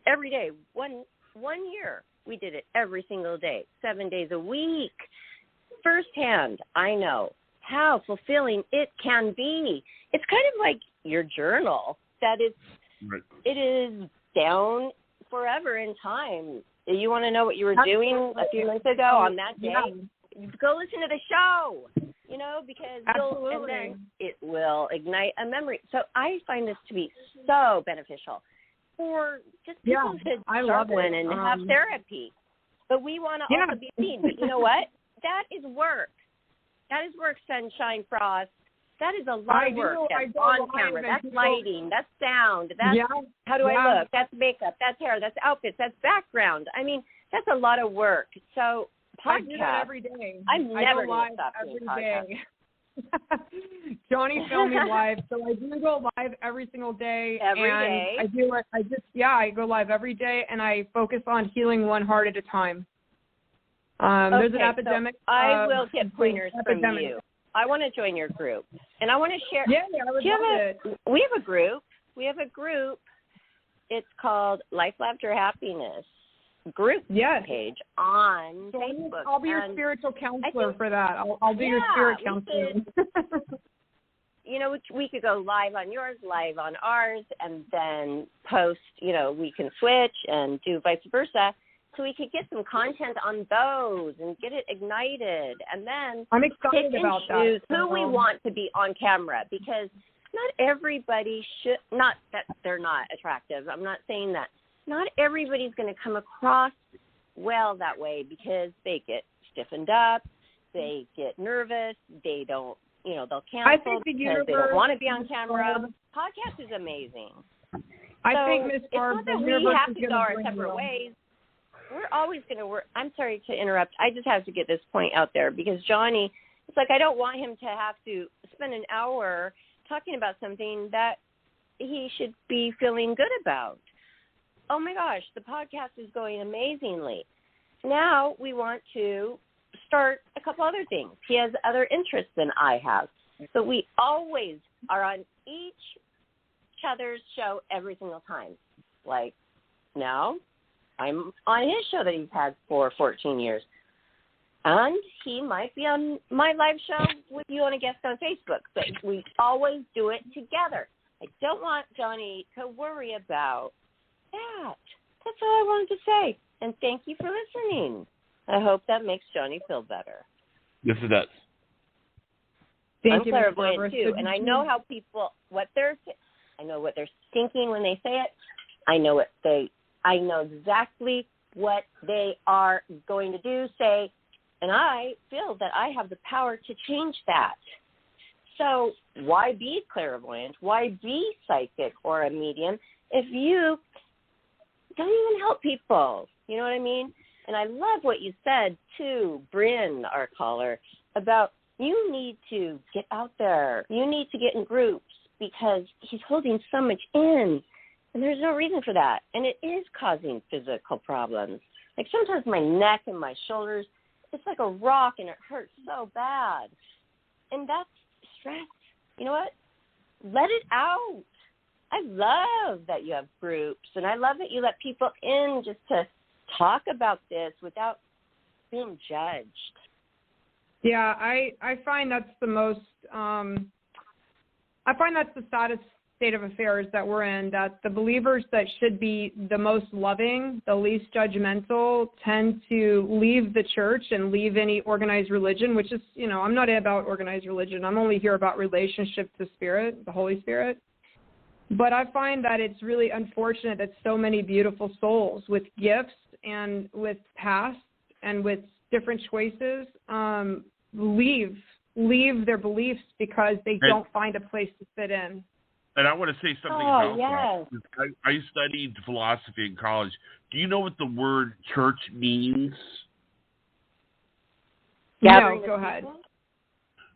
every day, one year, we did it every single day, 7 days a week. Firsthand, I know how fulfilling it can be. It's kind of like your journal, that it is down forever in time. You want to know what you were doing a few months ago on that day? Yeah. Go listen to the show, because and then it will ignite a memory. So I find this to be so beneficial for just people to sharpen and have therapy. But we want to also be seen. But you know what? That is work. That is work, Sunshine Frost. That is a lot of work. That's on camera. That's lighting. That's sound. That's how do I look? That's makeup. That's hair. That's outfits. That's background. I mean, that's a lot of work. So podcast. I do that every day. I'm never going to stop doing podcasts. Johnny filmed me live, so I do go live every single day. Every day. I do it. I go live every day, and I focus on healing one heart at a time. There's an epidemic. So I will get pointers from you. I want to join your group, and I want to share. Yeah, I would love it. We have a group. It's called Life, Laughter, Happiness group page on Facebook. I'll be your spiritual counselor for that. I'll do your spirit counseling. We could go live on yours, live on ours, and then post. We can switch and do vice versa. So we could get some content on those and get it ignited, and then I'm excited about that. Who we want to be on camera, because not everybody should. Not that they're not attractive. I'm not saying that. Not everybody's going to come across well that way, because they get stiffened up, they get nervous, they don't. They'll cancel because they don't want to be on camera. Podcast is amazing. I think Ms. Barb, it's not that we have to go our separate ways. We're always going to work. I'm sorry to interrupt. I just have to get this point out there, because Johnny, it's like I don't want him to have to spend an hour talking about something that he should be feeling good about. Oh, my gosh, the podcast is going amazingly. Now we want to start a couple other things. He has other interests than I have. So we always are on each other's show every single time. Like now, I'm on his show that he's had for 14 years. And he might be on my live show with you on a guest on Facebook. But we always do it together. I don't want Johnny to worry about that. That's all I wanted to say. And thank you for listening. I hope that makes Johnny feel better. Yes, it does. I'm clairvoyant too, and I know how people, I know what they're thinking when they say it. I know exactly what they are going to do, say, and I feel that I have the power to change that. So why be clairvoyant? Why be psychic or a medium if you don't even help people? You know what I mean? And I love what you said, too, Bryn, our caller, about you need to get out there. You need to get in groups, because he's holding so much in. And there's no reason for that. And it is causing physical problems. Like sometimes my neck and my shoulders, it's like a rock and it hurts so bad. And that's stress. You know what? Let it out. I love that you have groups, and I love that you let people in just to talk about this without being judged. Yeah, I find that's the most, I find that's the saddest state of affairs that we're in, that the believers that should be the most loving, the least judgmental, tend to leave the church and leave any organized religion, which is, I'm not about organized religion. I'm only here about relationship to Spirit, the Holy Spirit. But I find that it's really unfortunate that so many beautiful souls with gifts and with past and with different choices leave their beliefs because they don't find a place to fit in. And I want to say something about that. I studied philosophy in college. Do you know what the word church means? No, go ahead.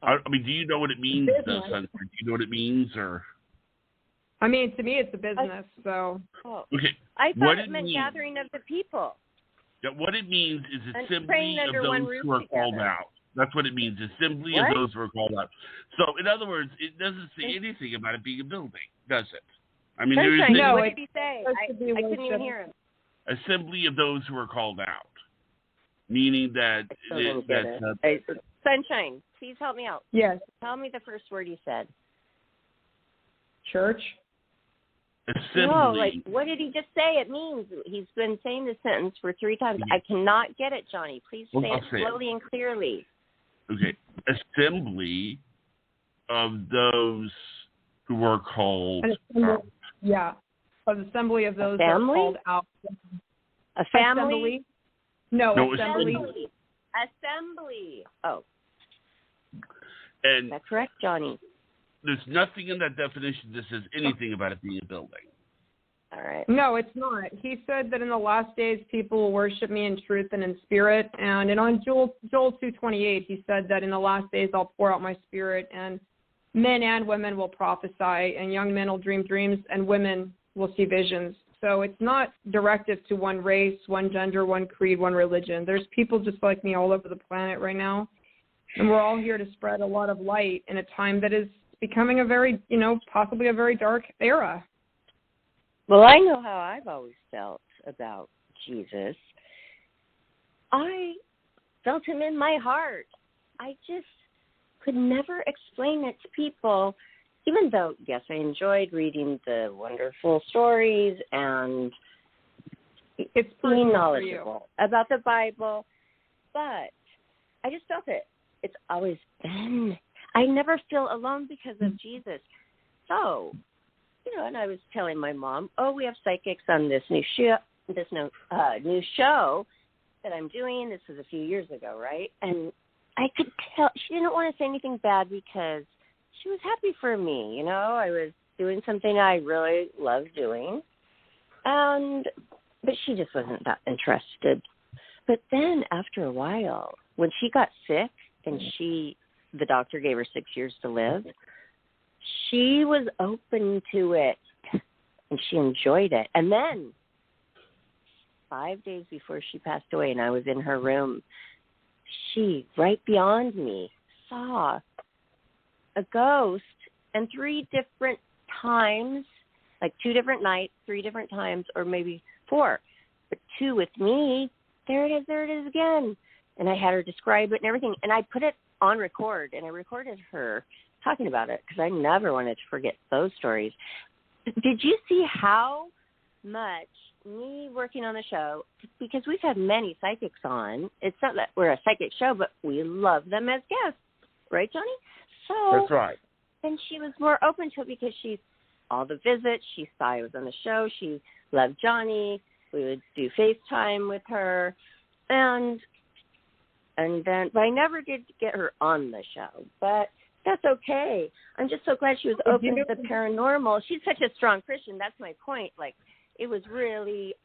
I mean, do you know what it means? Do you know what it means, or? I mean, to me, it's a business. So. Okay. I thought it meant gathering of the people. Yeah, what it means is assembly of those who are called out. That's what it means, assembly of those who are called out. So, in other words, it doesn't say anything about it being a building, does it? I mean, what did he say? I couldn't even hear him. Assembly of those who are called out, meaning that Sunshine, please help me out. Yes. Tell me the first word you said. Church. Assembly. No, like, what did he just say? It means he's been saying this sentence for 3 times. I cannot get it, Johnny. Please say it slowly and clearly. Okay. Assembly of those who are called out. Yeah. An assembly of those family? that are called out. A family? Assembly? No, assembly. Assembly. Oh. And that's correct, Johnny. there's nothing in that definition that says anything about it being a building. All right. No, it's not. He said that in the last days people will worship me in truth and in spirit. And on Joel 2:28, he said that in the last days I'll pour out my spirit, and men and women will prophesy, and young men will dream dreams, and women will see visions. So it's not directive to one race, one gender, one creed, one religion. There's people just like me all over the planet right now, and we're all here to spread a lot of light in a time that is becoming a very, possibly a very dark era. Well, I know how I've always felt about Jesus. I felt him in my heart. I just could never explain it to people, even though, yes, I enjoyed reading the wonderful stories and it's being knowledgeable about the Bible, but I just felt it. It's always been. I never feel alone because of Jesus. So, and I was telling my mom, we have psychics on this new show that I'm doing. This was a few years ago, right? And I could tell she didn't want to say anything bad because she was happy for me. I was doing something I really loved doing, but she just wasn't that interested. But then after a while, when she got sick and the doctor gave her 6 years to live, she was open to it, and she enjoyed it. And then 5 days before she passed away, and I was in her room, she, right beyond me, saw a ghost, and 3 different times, like 2 different nights, 3 different times, or maybe 4, but 2 with me. There it is again. And I had her describe it and everything, and I put it on record, and I recorded her talking about it because I never wanted to forget those stories. Did you see how much me working on the show, because we've had many psychics on, it's not that we're a psychic show, but we love them as guests, right, Johnny? So that's right. And she was more open to it because all the visits, she saw I was on the show, she loved Johnny, we would do FaceTime with her, and then, but I never did get her on the show, but that's okay. I'm just so glad she was open to the paranormal. She's such a strong Christian. That's my point. Like, it was really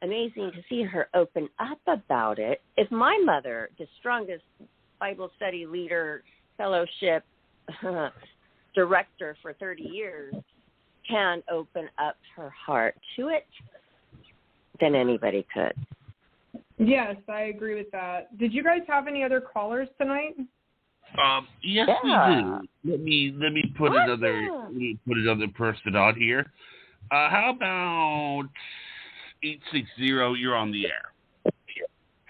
amazing to see her open up about it. If my mother, the strongest Bible study leader, fellowship director for 30 years, can open up her heart to it, then anybody could. Yes, I agree with that. Did you guys have any other callers tonight? Yes, we do. Let me put another person on here. How about 860? You're on the air.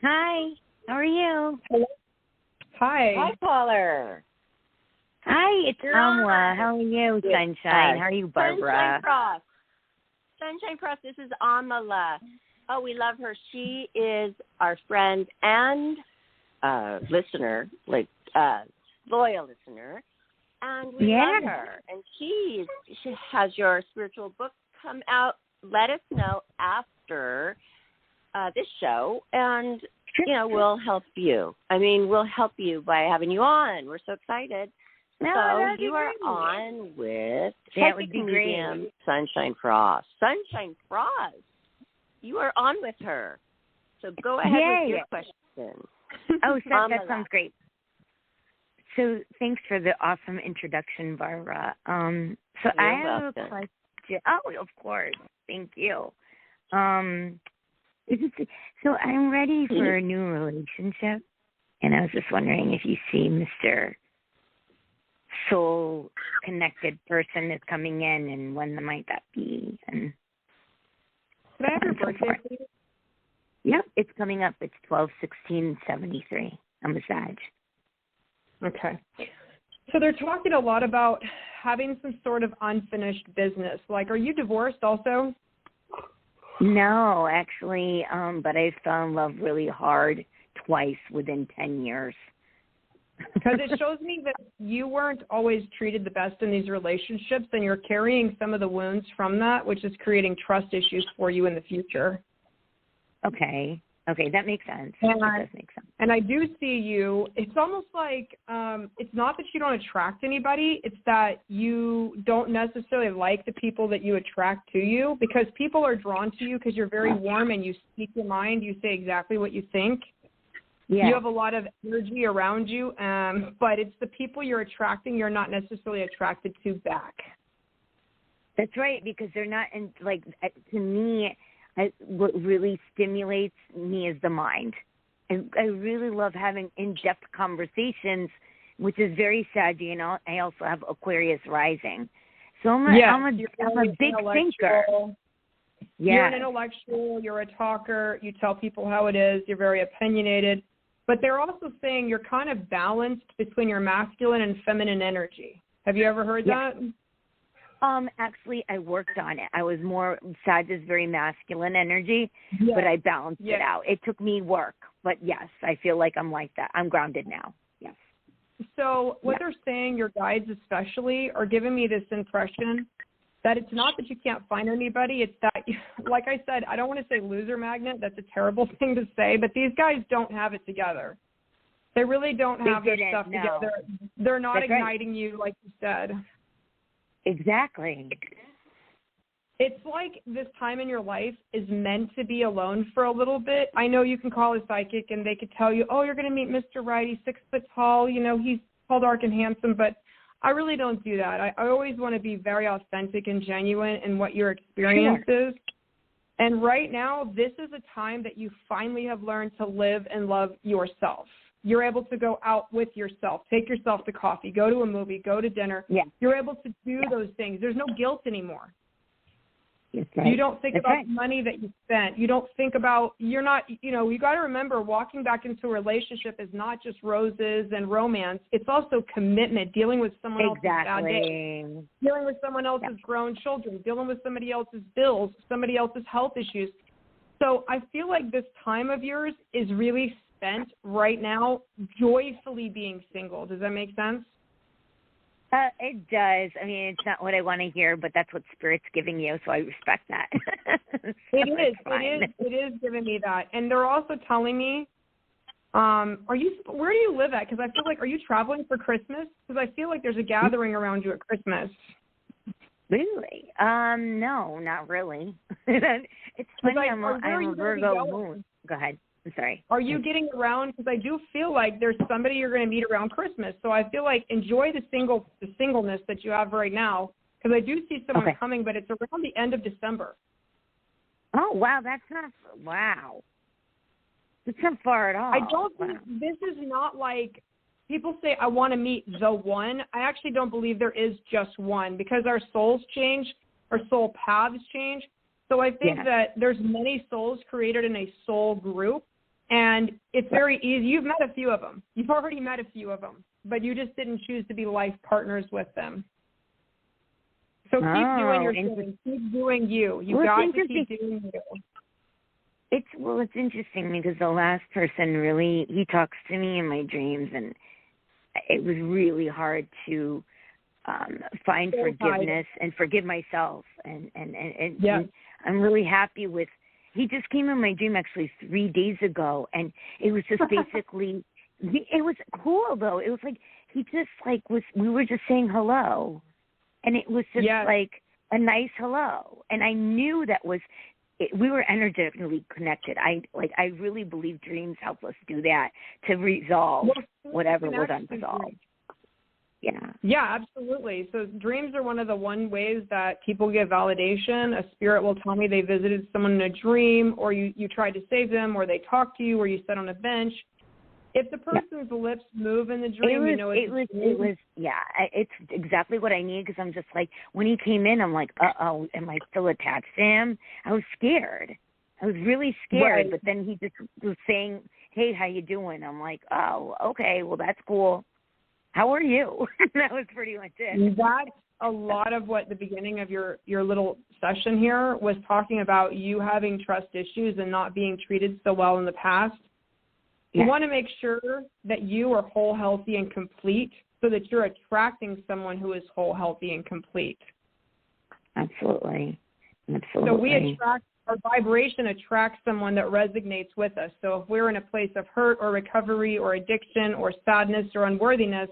Hi. How are you? Hi. Hi, caller. Hi, it's Amla. How are you, Sunshine? How are you, Barbara? Sunshine Cross. This is Amala. Oh, we love her. She is our friend and listener, loyal listener, and we love her. And she has your spiritual book come out. Let us know after this show, and we'll help you. I mean, we'll help you by having you on. We're so excited. So you are on with psychic medium Sunshine Frost. Sunshine Frost. You are on with her. So go ahead with your question. Oh, that sounds great. So thanks for the awesome introduction, Barbara. So I have a question. Oh, of course. Thank you. So I'm ready for a new relationship, and I was just wondering if you see Mr. Soul-connected person that's coming in, and when might that be? And can I have your birthday, please? Yep, it's coming up. It's 12/16/73. I'm a Sag. Okay. So they're talking a lot about having some sort of unfinished business. Like, are you divorced also? No, actually, but I fell in love really hard twice within 10 years. Because it shows me that you weren't always treated the best in these relationships, and you're carrying some of the wounds from that, which is creating trust issues for you in the future. Okay, that makes sense. And that does make sense. And I do see you, it's almost like it's not that you don't attract anybody, it's that you don't necessarily like the people that you attract to you, because people are drawn to you because you're very warm and you speak your mind, you say exactly what you think. Yeah. You have a lot of energy around you, but it's the people you're attracting you're not necessarily attracted to back. That's right, because they're not, to me, what really stimulates me is the mind. I really love having in-depth conversations, which is very saggy, and I also have Aquarius rising. So I'm a big thinker. Yeah. You're an intellectual, you're a talker, you tell people how it is, you're very opinionated. But they're also saying you're kind of balanced between your masculine and feminine energy. Have you ever heard that? Actually, I worked on it. I was more, Sag is very masculine energy, but I balanced it out. It took me work, but yes, I feel like I'm like that. I'm grounded now, yes. So what they're saying, your guides especially, are giving me this impression that it's not that you can't find anybody, it's that, like I said, I don't want to say loser magnet, that's a terrible thing to say, but these guys don't have it together. They really don't have their stuff together. They're not igniting you like you said. Exactly. It's like this time in your life is meant to be alone for a little bit. I know you can call a psychic and they could tell you, oh, you're going to meet Mr. Right. He's 6 foot tall. You know, he's tall, dark, and handsome. But I really don't do that. I always want to be very authentic and genuine in what your experience is. And right now, this is a time that you finally have learned to live and love yourself. You're able to go out with yourself, take yourself to coffee, go to a movie, go to dinner. Yeah. You're able to do those things. There's no guilt anymore. That's right. You don't think about the money that you spent. You don't think about, you got to remember walking back into a relationship is not just roses and romance. It's also commitment, dealing with someone else's bad day, dealing with someone else's grown children, dealing with somebody else's bills, somebody else's health issues. So I feel like this time of yours is really spent right now joyfully being single. Does that make sense? It does. I mean, it's not what I want to hear, but that's what Spirit's giving you, so I respect that. It is giving me that. And they're also telling me, where do you live at? Because I feel like, are you traveling for Christmas? Because I feel like there's a gathering around you at Christmas. Really? No, not really. It's funny, I'm a Virgo moon. Go ahead. I'm sorry. Are you getting around? Because I do feel like there's somebody you're going to meet around Christmas. So I feel like enjoy the singleness that you have right now. Because I do see someone coming, but it's around the end of December. Oh, wow. That's not far at all. I don't think this is not like people say, I want to meet the one. I actually don't believe there is just one because our souls change, our soul paths change. So I think that there's many souls created in a soul group. And it's very easy. You've met a few of them. You've already met a few of them, but you just didn't choose to be life partners with them. So keep doing your thing. Keep doing you. You got to keep doing you. It's interesting because the last person really, he talks to me in my dreams, and it was really hard to find forgiveness and forgive myself. And I'm really happy with. He just came in my dream actually 3 days ago, and it was just basically, it was cool though. It was like, he just we were just saying hello, and it was just like a nice hello. And I knew we were energetically connected. I really believe dreams help us do that to resolve whatever was unresolved. Yeah, absolutely. So dreams are one of the ways that people get validation. A spirit will tell me they visited someone in a dream, or you tried to save them, or they talked to you, or you sat on a bench. If the person's lips move in the dream, it's exactly what I need, because I'm just like, when he came in, I'm like, uh-oh, am I still attached to him? I was scared. I was really scared, but then he just was saying hey, how you doing? I'm like, oh, okay, well, that's cool. How are you? That was pretty much it. That's a lot of what the beginning of your little session here was talking about, you having trust issues and not being treated so well in the past. You want to make sure that you are whole, healthy, and complete so that you're attracting someone who is whole, healthy, and complete. Absolutely. So we attract, our vibration attracts someone that resonates with us. So if we're in a place of hurt or recovery or addiction or sadness or unworthiness,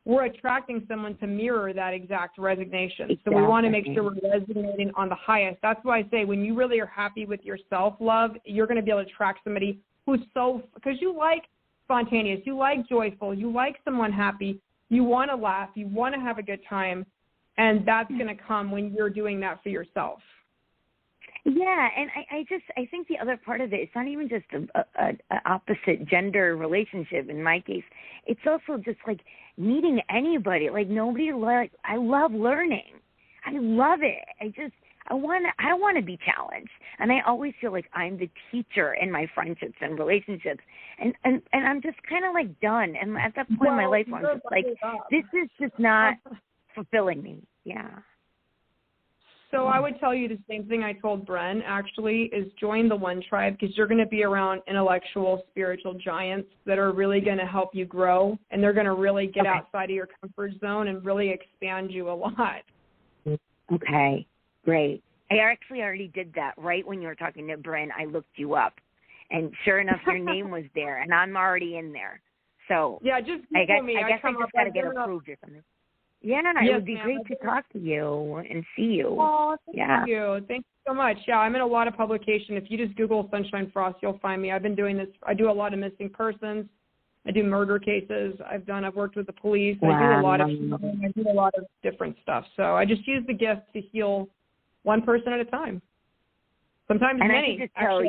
we're attracting someone to mirror that exact resignation. Exactly. So we want to make sure we're resonating on the highest. That's why I say when you really are happy with your self-love, you're going to be able to attract somebody who's because you like spontaneous, you like joyful, you like someone happy, you want to laugh, you want to have a good time, and that's going to come when you're doing that for yourself. Yeah, and I think the other part of it, it's not even just a opposite gender relationship in my case. It's also just like meeting anybody. Like I love learning. I love it. I want to be challenged, and I always feel like I'm the teacher in my friendships and relationships, and I'm just kind of like done. And at that point in my life, where I'm just like, this is just not fulfilling me. Yeah. So I would tell you the same thing I told Bren, actually, is join the One Tribe, because you're going to be around intellectual, spiritual giants that are really going to help you grow, and they're going to really get outside of your comfort zone and really expand you a lot. Okay, great. I actually already did that right when you were talking to Bren. I looked you up, and sure enough, your name was there, and I'm already in there. So yeah, just Google me. I guess I just got to get approved or something. Yeah, it would be great to talk to you and see you. Oh, thank you. Thank you so much. Yeah, I'm in a lot of publication. If you just Google Sunshine Frost, you'll find me. I've been doing this. I do a lot of missing persons. I do murder cases. I've worked with the police. Wow. I do a lot of different stuff. So I just use the gift to heal one person at a time. Sometimes and many. I can just tell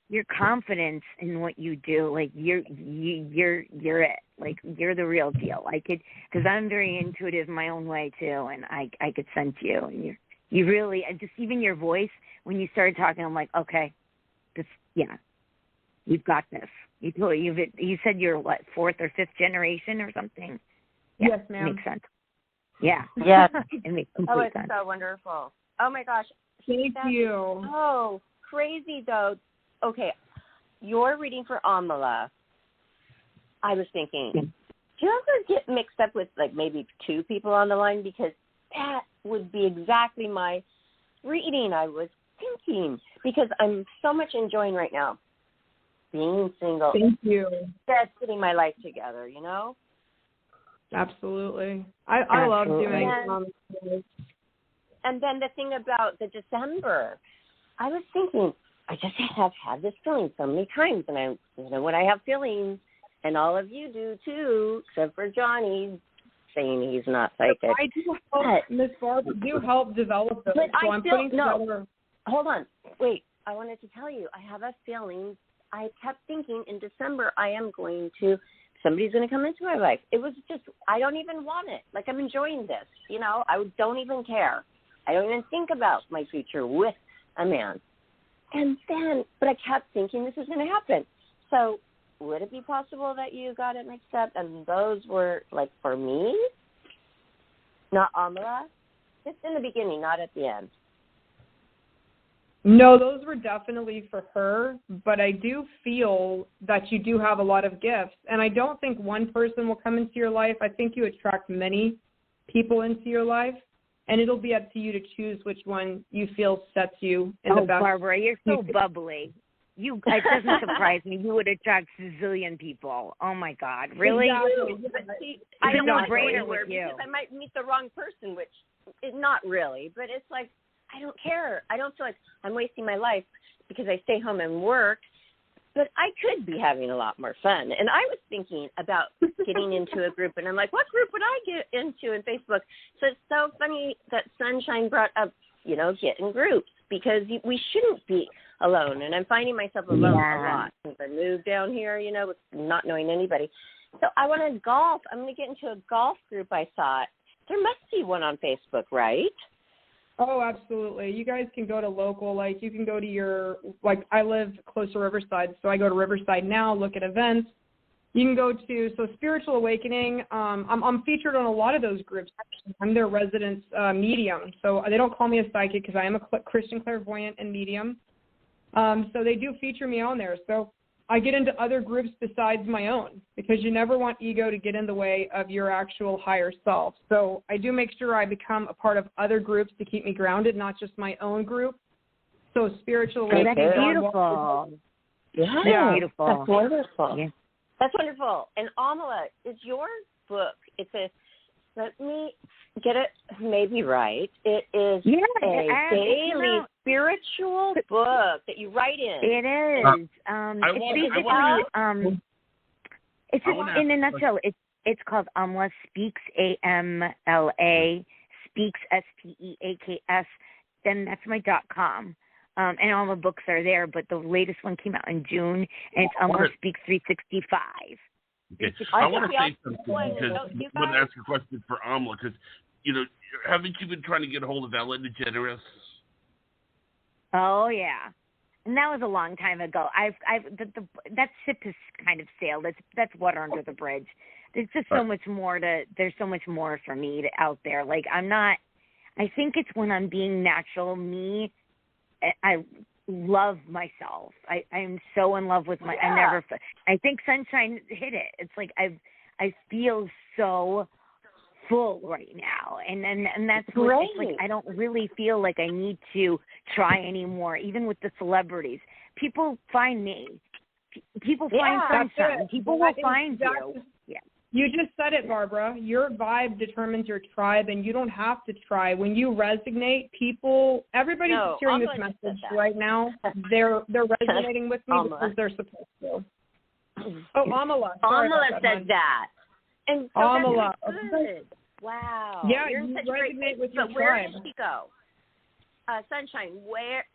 your confidence in what you do, like you're it. Like you're the real deal. I could, because I'm very intuitive my own way too, and I could sense you, and you really, and just even your voice when you started talking, I'm like, okay, you've got this. You said you're what, 4th or 5th generation or something? Yeah, yes, ma'am. Makes sense. Yeah. Yes. It makes complete sense. So wonderful. Oh my gosh. Thank you. Oh, crazy though. Okay, your reading for Amala, I was thinking, do you ever get mixed up with like maybe 2 people on the line? Because that would be exactly my reading I was thinking, because I'm so much enjoying right now being single. Thank you. Just getting my life together, you know? Absolutely. I love doing it. And then the thing about the December, I was thinking, I just have had this feeling so many times, and when I have feelings, and all of you do too, except for Johnny saying he's not psychic. I do help, Miss Barbara, help develop those. But so I'm putting together. Hold on, wait. I wanted to tell you, I have a feeling. I kept thinking in December somebody's going to come into my life. It was just, I don't even want it. Like, I'm enjoying this. You know, I don't even care. I don't even think about my future with a man. And then, but I kept thinking this is going to happen. So would it be possible that you got it mixed up and those were, like, for me? Not Amala? Just in the beginning, not at the end. No, those were definitely for her, but I do feel that you do have a lot of gifts. And I don't think one person will come into your life. I think you attract many people into your life, and it'll be up to you to choose which one you feel sets you in the best. Oh, Barbara, you're so bubbly. It doesn't surprise me. You would attract zillion people. Oh, my God. Really? Exactly. I don't know want to brainer go with you. because I might meet the wrong person, which is not really. But it's like, I don't care. I don't feel like I'm wasting my life because I stay home and work. But I could be having a lot more fun. And I was thinking about getting into a group, and I'm like, what group would I get into in Facebook? So it's so funny that Sunshine brought up, get in groups, because we shouldn't be alone. And I'm finding myself alone a lot since I moved down here, with not knowing anybody. So I want to golf. I'm going to get into a golf group, I thought. There must be one on Facebook, right? Oh, absolutely. You guys can go to local, like you can go to your, like I live close to Riverside, so I go to Riverside now, look at events. You can go to, so Spiritual Awakening, I'm featured on a lot of those groups. I'm their resident medium. So they don't call me a psychic because I am a Christian clairvoyant and medium. So they do feature me on there. So I get into other groups besides my own because you never want ego to get in the way of your actual higher self. So I do make sure I become a part of other groups to keep me grounded, not just my own group. So Spiritual Awakening. That's beautiful. Yeah, beautiful. That's wonderful. Yeah. That's wonderful. And Amala, is your book, it's a, let me get it maybe right. It is a daily spiritual book that you write in. It is. It's in a nutshell. It's called Amla Speaks, AMLA, Speaks, SPEAKS. Then that's my .com. And all the books are there, but the latest one came out in June, and it's Amla Speaks 365. Okay. I want to say something because I want to ask a question for Amla because, haven't you been trying to get a hold of Ellen DeGeneres? Oh yeah, and that was a long time ago. That ship has kind of sailed. That's water under the bridge. There's just so much more there's so much more for me out there. Like I think it's when I'm being natural me. I love myself. I'm so in love with my. Yeah. I think Sunshine hit it. It's like I feel so full right now, and that's what it's like. I don't really feel like I need to try anymore. Even with the celebrities, people find me. People find Sunshine. People will find you. Yeah. You just said it, Barbara. Your vibe determines your tribe, and you don't have to try. When you resonate, everybody's hearing this message right now. They're resonating with me because they're supposed to. Oh, Amala. Amala said that. And so Amala. That's good. Wow. Yeah, You're you such resonate with your But where tribe. did she go? Sunshine, where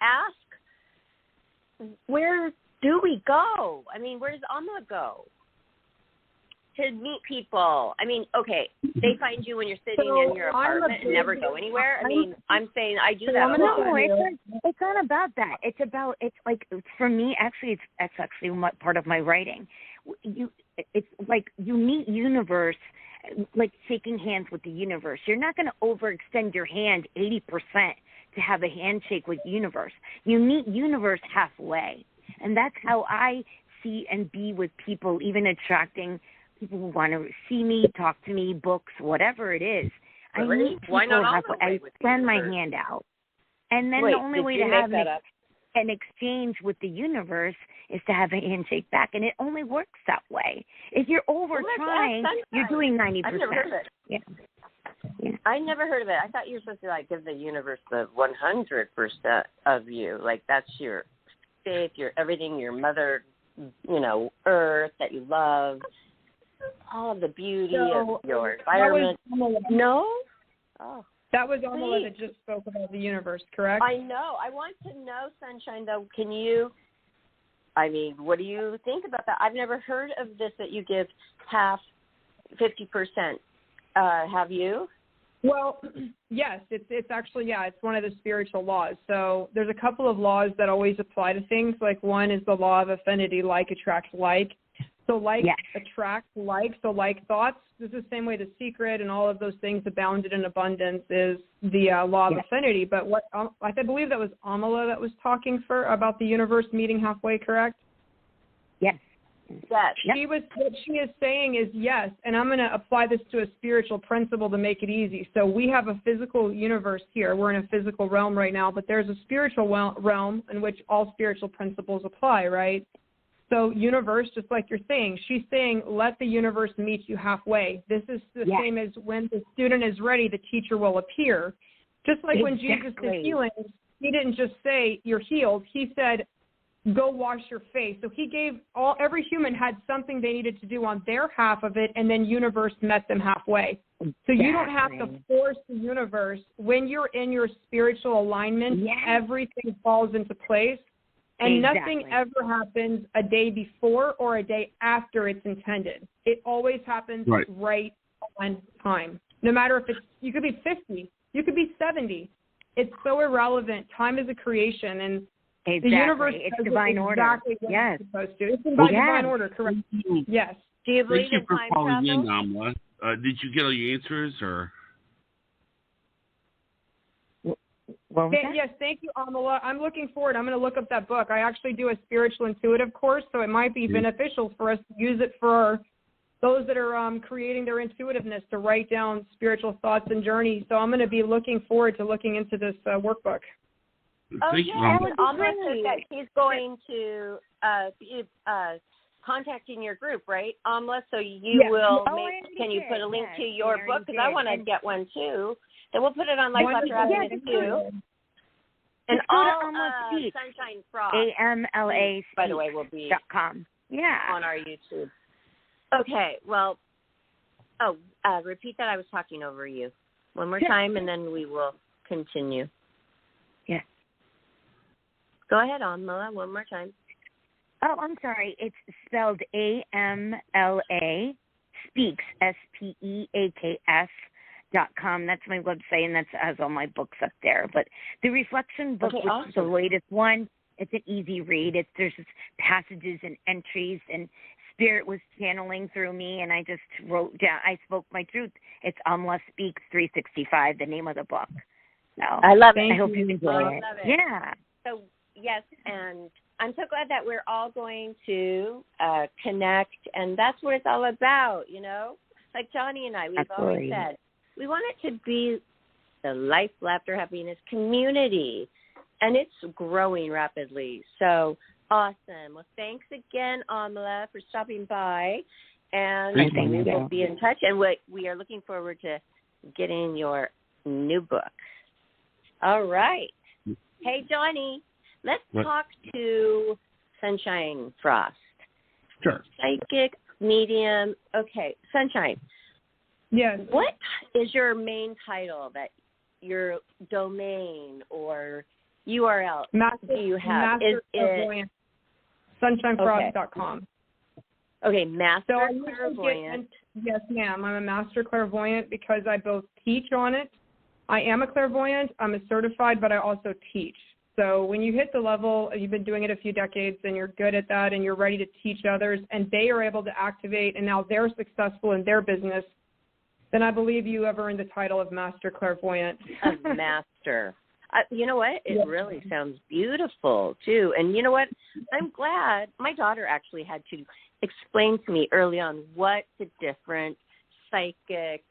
do we go? I mean, where does Amala go? To meet people. I mean, okay, they find you when you're sitting in your apartment and never go anywhere. I mean, I'm saying I do that. No, it's not about that. It's like for me. Actually, it's actually part of my writing. It's like you meet universe, like shaking hands with the universe. You're not going to overextend your hand 80% to have a handshake with universe. You meet universe halfway, and that's how I see and be with people, even attracting people who want to see me, talk to me, books, whatever it is. I meet people halfway. I extend my hand out. And then the only way to have an exchange with the universe is to have a handshake back, and it only works that way. If you're trying, you're doing 90%. I've never heard of it. Yeah. I never heard of it. I thought you were supposed to give the universe the 100% of you. Like that's your faith, your everything, your mother, earth that you love. All of the beauty of your environment. No? Oh. That was Amala that just spoke about the universe, correct? I know. I want to know, Sunshine, though. What do you think about that? I've never heard of this, that you give 50%. Have you? Well, yes. It's actually, it's one of the spiritual laws. So there's a couple of laws that always apply to things. Like one is the law of affinity, like attracts like. So attracts like, so like thoughts. This is the same way The Secret and all of those things abounded in abundance is the law of affinity. But what I believe that was Amala that was talking about the universe meeting halfway, correct? Yes. Yes. What she is saying is yes, and I'm going to apply this to a spiritual principle to make it easy. So we have a physical universe here. We're in a physical realm right now, but there's a spiritual realm in which all spiritual principles apply, right? So universe, just like you're saying, she's saying, let the universe meet you halfway. This is the same as when the student is ready, the teacher will appear. Just like when Jesus did healing, he didn't just say, you're healed. He said, go wash your face. So he gave every human had something they needed to do on their half of it, and then universe met them halfway. So you don't have to force the universe. When you're in your spiritual alignment, everything falls into place. And nothing ever happens a day before or a day after it's intended. It always happens right on time. No matter if you could be 50, you could be 70. it's so irrelevant. Time is a creation, and exactly. the universe it's does divine order. Exactly what Yes. it's supposed to. It's in divine order, correct? Yes. Do you believe Thank you in for time calling travel? in, Amla. Did you get all your answers, or? What was that? Yes, thank you, Amala. I'm looking forward. I'm going to look up that book. I actually do a spiritual intuitive course, so it might be beneficial for us to use it for those that are creating their intuitiveness to write down spiritual thoughts and journeys. So I'm going to be looking forward to looking into this workbook. Oh, Thank you, yeah. Amla. Alma said that she's going to be contacting your group, right, Amla? So you will can you put a link to your book? Because I want to get one, too. Then we'll put it on Life After Happiness, too. And all Sunshine Frost, AMLA, by the way, will be .com. on our YouTube. Okay, well, repeat that. I was talking over you. One more time, and then we will continue. Yes. Go ahead, Amla, one more time. Oh, I'm sorry. It's spelled AMLA, Speaks, SPEAKS.com. That's my website, and that has all my books up there. But the Reflection book, which is the latest one, it's an easy read. There's passages and entries, and Spirit was channeling through me, and I just wrote down, I spoke my truth. It's Amla Speaks 365, the name of the book. So I love it. I hope you enjoy it. Love it. Yeah. So, yes, and I'm so glad that we're all going to connect, and that's what it's all about, you know? Like Johnny and I, we've always said, we want it to be the Life, Laughter, Happiness community, and it's growing rapidly. So, awesome. Well, thanks again, Amla, for stopping by, and we will be in touch, and we are looking forward to getting your new book. All right. Hey, Johnny, let's talk to Sunshine Frost. Sure. Psychic, medium. Okay, Sunshine. Yes. What is your main title, that your domain or URL do you have? Master Clairvoyant. SunshineFrost.com. Okay, Master So Clairvoyant. Yes, ma'am. I'm a Master Clairvoyant because I both teach on it. I am a clairvoyant. I'm a certified, but I also teach. So when you hit the level, you've been doing it a few decades, and you're good at that, and you're ready to teach others, and they are able to activate, and now they're successful in their business, then I believe you have earned the title of Master Clairvoyant. A master. You know what? It really sounds beautiful, too. And you know what? I'm glad. My daughter actually had to explain to me early on what the different psychic,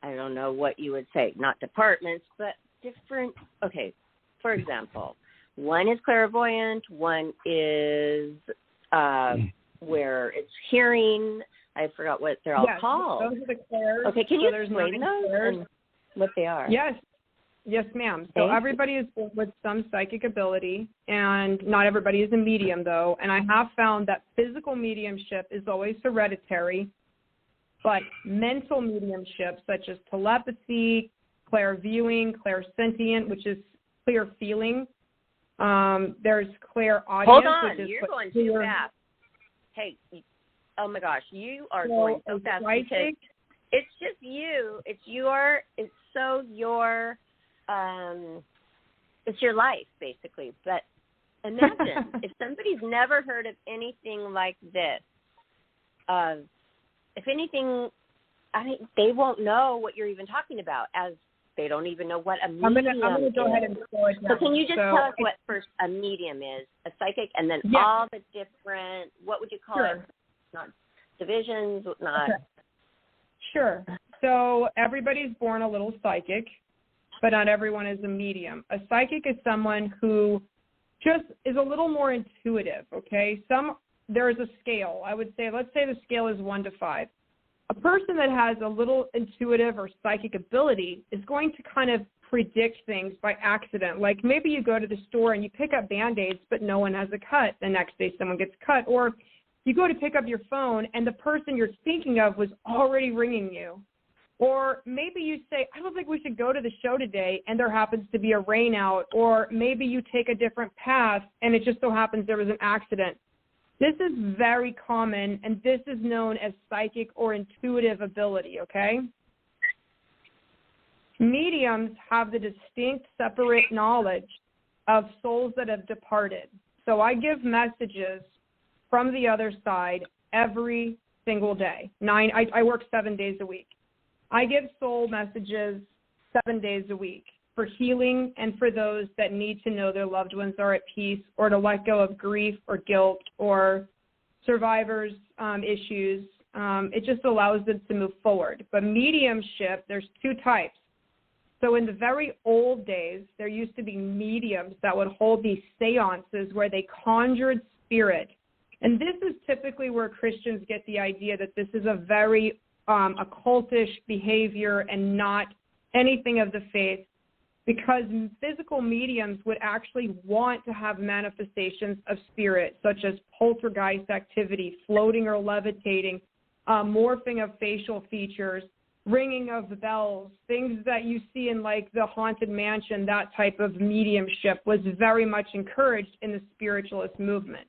I don't know what you would say, not departments, but different, okay, for example, one is clairvoyant, one is where it's hearing. I forgot what they're all called. Those are the clairs. Okay, can you so explain those and what they are? Yes, ma'am. So everybody is born with some psychic ability, and not everybody is a medium, though. And I have found that physical mediumship is always hereditary, but mental mediumship, such as telepathy, clairviewing, clairsentient, which is clear feeling. There's clairaudience. Hold on, which is you're going too fast. Hey, oh my gosh, you are going so fast because it's just you. It's your life, basically. But imagine if somebody's never heard of anything like this. If anything, they won't know what you're even talking about, as they don't even know what a medium is. I'm going to go ahead and slow it down. So can you just tell us what first a medium is, a psychic, and then all the different, what would you call it? Not divisions, not. Okay. Sure. So everybody's born a little psychic, but not everyone is a medium. A psychic is someone who just is a little more intuitive, okay? There is a scale. I would say, let's say the scale is 1 to 5. A person that has a little intuitive or psychic ability is going to kind of predict things by accident. Like maybe you go to the store and you pick up Band-Aids, but no one has a cut. The next day someone gets cut. Or you go to pick up your phone and the person you're thinking of was already ringing you. Or maybe you say, I don't think we should go to the show today, and there happens to be a rain out. Or maybe you take a different path and it just so happens there was an accident. This is very common, and this is known as psychic or intuitive ability, okay? Mediums have the distinct, separate knowledge of souls that have departed. So I give messages from the other side every single day. I work 7 days a week. I give soul messages 7 days a week for healing and for those that need to know their loved ones are at peace, or to let go of grief or guilt or survivors' issues. It just allows them to move forward. But mediumship, there's two types. So in the very old days, there used to be mediums that would hold these seances where they conjured spirit. And this is typically where Christians get the idea that this is a very occultish behavior and not anything of the faith, because physical mediums would actually want to have manifestations of spirit, such as poltergeist activity, floating or levitating, morphing of facial features, ringing of bells, things that you see in like the Haunted Mansion. That type of mediumship was very much encouraged in the spiritualist movement.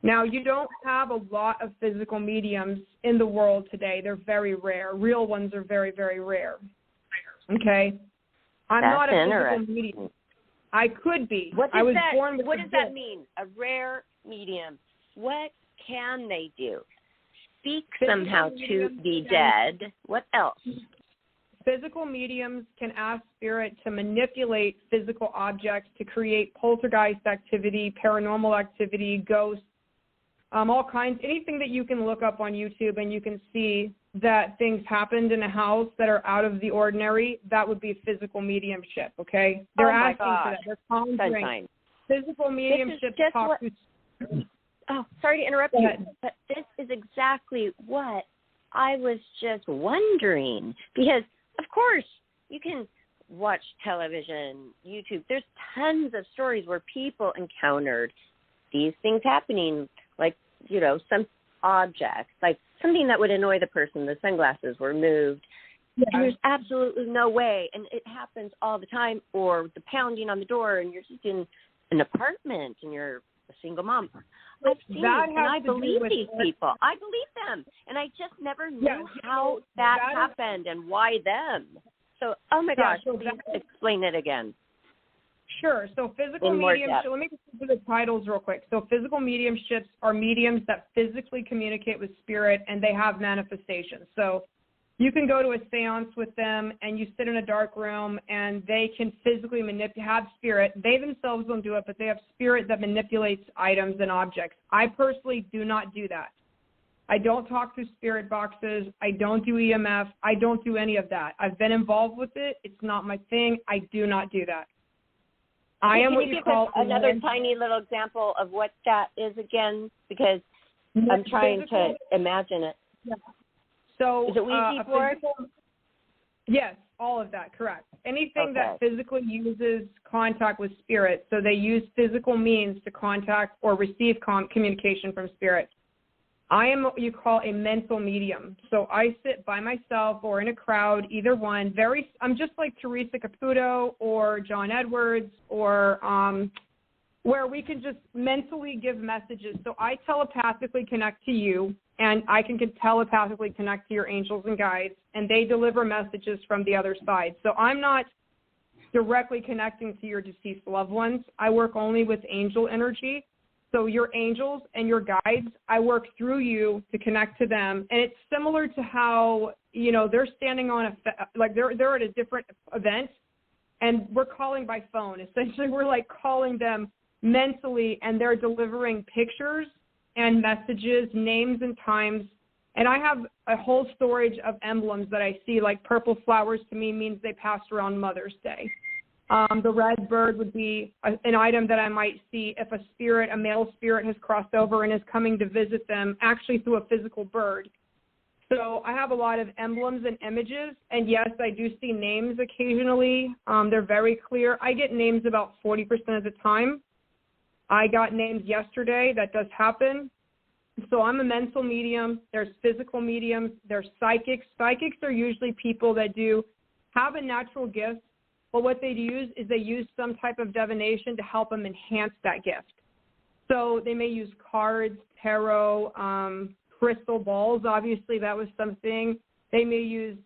Now, you don't have a lot of physical mediums in the world today. They're very rare. Real ones are very, very rare. Okay? I'm not a physical medium. I could be. What does What does that mean? A rare medium. What can they do? Speak somehow to the dead. What else? Physical mediums can ask spirit to manipulate physical objects to create poltergeist activity, paranormal activity, ghosts, all kinds, anything that you can look up on YouTube and you can see that things happened in a house that are out of the ordinary. That would be physical mediumship, okay? They're asking for that. They're conjuring. Physical mediumship talk to... Oh, sorry to interrupt you, but this is exactly what I was just wondering. Because, of course, you can watch television, YouTube. There's tons of stories where people encountered these things happening, like, you know, some objects, like something that would annoy the person. The sunglasses were moved. Yeah. And there's absolutely no way, and it happens all the time, or the pounding on the door, and you're just in an apartment, and you're a single mom. I've seen it, and I believe these people. I believe them, and I just never knew how that happened and why them. So, oh my gosh, please explain it again. Sure. So physical mediumship, let me just do the titles real quick. So physical mediumships are mediums that physically communicate with spirit, and they have manifestations. So you can go to a seance with them, and you sit in a dark room, and they can physically have spirit. They themselves don't do it, but they have spirit that manipulates items and objects. I personally do not do that. I don't talk through spirit boxes. I don't do EMF. I don't do any of that. I've been involved with it. It's not my thing. I do not do that. I am what you call another tiny little example of what that is again, because I'm trying to imagine it. Yeah. So, is it Ouija board? Yes, all of that, correct. Anything that physically uses contact with spirit, so they use physical means to contact or receive communication from spirit. I am what you call a mental medium. So I sit by myself or in a crowd, either one. I'm just like Teresa Caputo or John Edwards, or where we can just mentally give messages. So I telepathically connect to you, and I can telepathically connect to your angels and guides, and they deliver messages from the other side. So I'm not directly connecting to your deceased loved ones. I work only with angel energy. So your angels and your guides, I work through you to connect to them. And it's similar to how, you know, they're standing on they're at a different event, and we're calling by phone. Essentially, we're like calling them mentally, and they're delivering pictures and messages, names and times. And I have a whole storage of emblems that I see, like purple flowers to me means they passed around Mother's Day. The red bird would be an item that I might see if a male spirit has crossed over and is coming to visit them, actually through a physical bird. So I have a lot of emblems and images, and yes, I do see names occasionally. They're very clear. I get names about 40% of the time. I got names yesterday. That does happen. So I'm a mental medium. There's physical mediums. There's psychics. Psychics are usually people that have a natural gift, but what they use is they use some type of divination to help them enhance that gift. So they may use cards, tarot, crystal balls. Obviously, that was something. They may use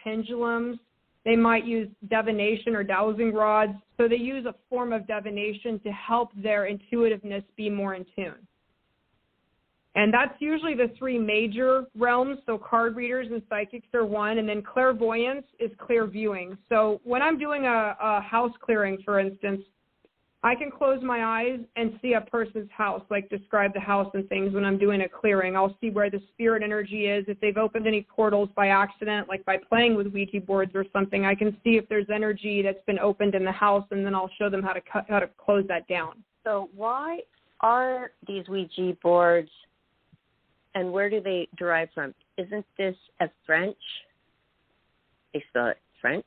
pendulums. They might use divination or dowsing rods. So they use a form of divination to help their intuitiveness be more in tune. And that's usually the three major realms. So card readers and psychics are one, and then clairvoyance is clear viewing. So when I'm doing a house clearing, for instance, I can close my eyes and see a person's house, like describe the house and things when I'm doing a clearing. I'll see where the spirit energy is. If they've opened any portals by accident, like by playing with Ouija boards or something, I can see if there's energy that's been opened in the house, and then I'll show them how to close that down. So why are these Ouija boards, and where do they derive from? Isn't this a French? They spell it French?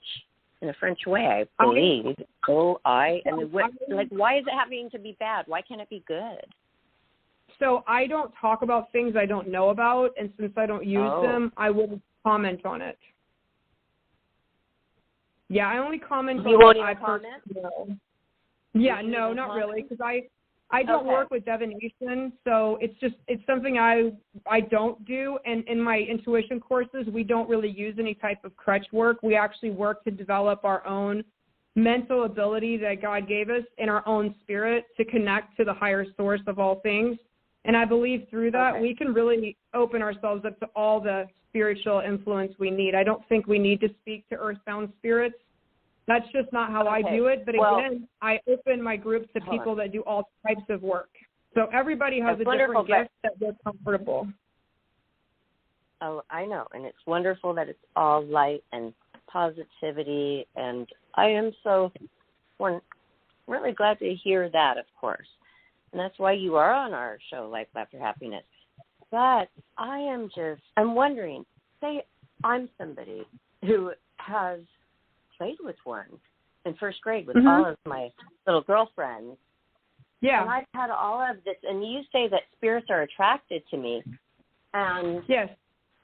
In a French way, I believe. why is it having to be bad? Why can't it be good? So I don't talk about things I don't know about, and since I don't use them, I wouldn't comment on it. Yeah, I only comment on what I personally know. Yeah, no, not really, because I don't work with divination, so it's something I don't do. And in my intuition courses, we don't really use any type of crutch work. We actually work to develop our own mental ability that God gave us in our own spirit to connect to the higher source of all things. And I believe through that, we can really open ourselves up to all the spiritual influence we need. I don't think we need to speak to earthbound spirits. That's just not how I do it. But again, I open my group to people that do all types of work. So everybody has a different gift that they're comfortable. Oh, I know. And it's wonderful that it's all light and positivity. And I am really glad to hear that, of course. And that's why you are on our show, Life After Happiness. But I'm wondering, say I'm somebody who has played with one in first grade with all of my little girlfriends. Yeah. And I've had all of this, and you say that spirits are attracted to me. And yes.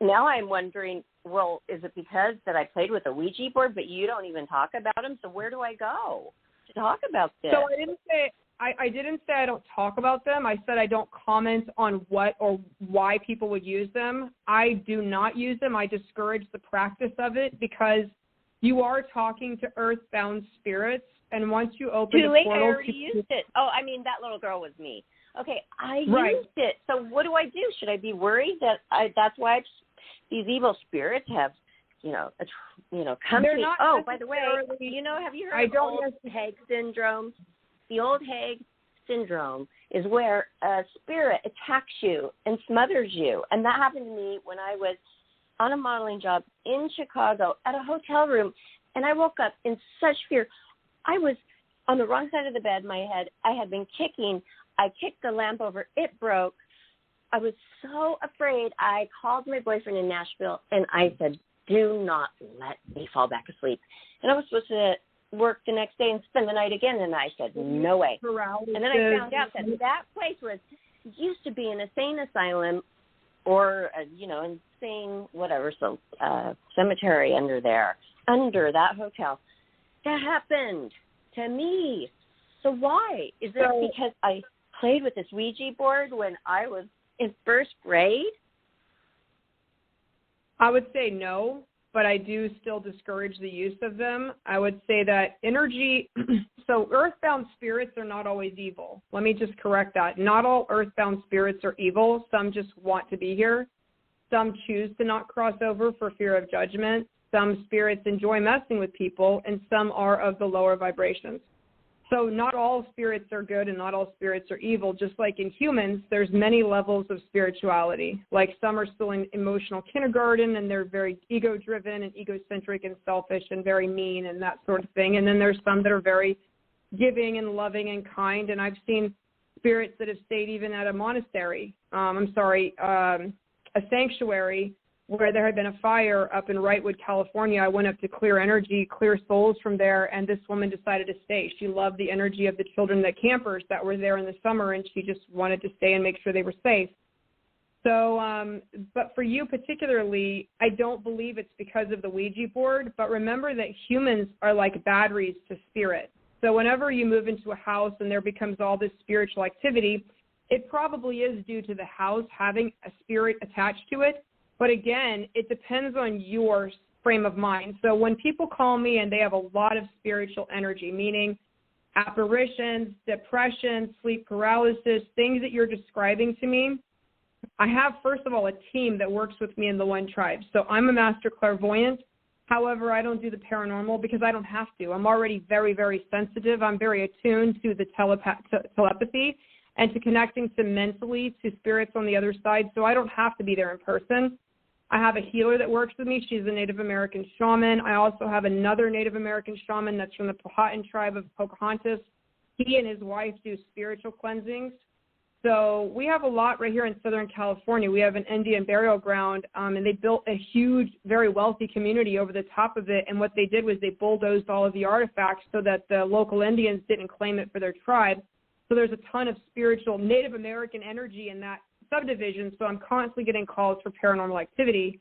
Now I'm wondering, well, is it because that I played with a Ouija board, but you don't even talk about them? So where do I go to talk about this? So I didn't say I don't talk about them. I said I don't comment on what or why people would use them. I do not use them. I discourage the practice of it because you are talking to earthbound spirits, and once you open the portal... I already used it. Oh, I mean, that little girl was me. Okay, I used it. So what do I do? Should I be worried that that's why these evil spirits have, come to me? Oh, by the way, have you heard of old hag syndrome? The old hag syndrome is where a spirit attacks you and smothers you. And that happened to me when I was on a modeling job in Chicago at a hotel room, and I woke up in such fear. I was on the wrong side of the bed, my head. I had been kicking. I kicked the lamp over. It broke. I was so afraid. I called my boyfriend in Nashville, and I said, do not let me fall back asleep. And I was supposed to work the next day and spend the night again, and I said, no way. And then I found out that place used to be an insane asylum or, insane whatever, so cemetery under that hotel. That happened to me. So why? Is it because I played with this Ouija board when I was in first grade? I would say no, but I do still discourage the use of them. I would say that energy, so earthbound spirits are not always evil. Let me just correct that. Not all earthbound spirits are evil. Some just want to be here. Some choose to not cross over for fear of judgment. Some spirits enjoy messing with people, and some are of the lower vibrations. So not all spirits are good and not all spirits are evil. Just like in humans, there's many levels of spirituality. Like some are still in emotional kindergarten and they're very ego-driven and egocentric and selfish and very mean and that sort of thing. And then there's some that are very giving and loving and kind. And I've seen spirits that have stayed even at a monastery, a sanctuary, where there had been a fire up in Wrightwood, California. I went up to clear energy, clear souls from there, and this woman decided to stay. She loved the energy of the children, the campers that were there in the summer, and she just wanted to stay and make sure they were safe. So, but for you particularly, I don't believe it's because of the Ouija board, but remember that humans are like batteries to spirit. So whenever you move into a house and there becomes all this spiritual activity, it probably is due to the house having a spirit attached to it. But again, it depends on your frame of mind. So when people call me and they have a lot of spiritual energy, meaning apparitions, depression, sleep paralysis, things that you're describing to me, I have, first of all, a team that works with me in the One Tribe. So I'm a master clairvoyant. However, I don't do the paranormal because I don't have to. I'm already very, very sensitive. I'm very attuned to the telepathy and to connecting to mentally to spirits on the other side. So I don't have to be there in person. I have a healer that works with me. She's a Native American shaman. I also have another Native American shaman that's from the Powhatan tribe of Pocahontas. He and his wife do spiritual cleansings. So we have a lot right here in Southern California. We have an Indian burial ground, and they built a huge, very wealthy community over the top of it. And what they did was they bulldozed all of the artifacts so that the local Indians didn't claim it for their tribe. So there's a ton of spiritual Native American energy in that subdivision. So I'm constantly getting calls for paranormal activity.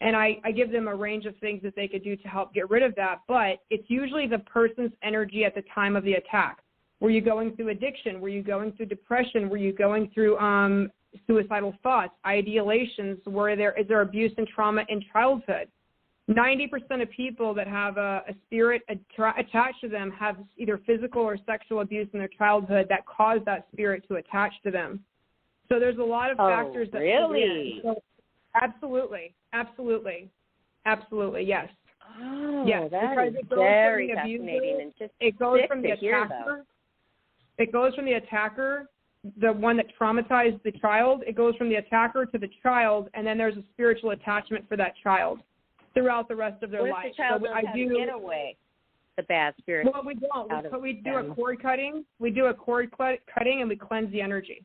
And I give them a range of things that they could do to help get rid of that. But it's usually the person's energy at the time of the attack. Were you going through addiction? Were you going through depression? Were you going through suicidal thoughts, ideations? Is there abuse and trauma in childhood? 90% of people that have a spirit attached to them have either physical or sexual abuse in their childhood that caused that spirit to attach to them. So there's a lot of factors that really? So, absolutely, yes. Oh, yes, that is very fascinating and just it goes sick from the to hear, attacker. though. It goes from the attacker, the one that traumatized the child. It goes from the attacker to the child, and then there's a spiritual attachment for that child throughout the rest of their life. What if the child knows how to get away the bad spirit? Well, we don't. So we do a cord cutting. We do a cord cutting, and we cleanse the energy.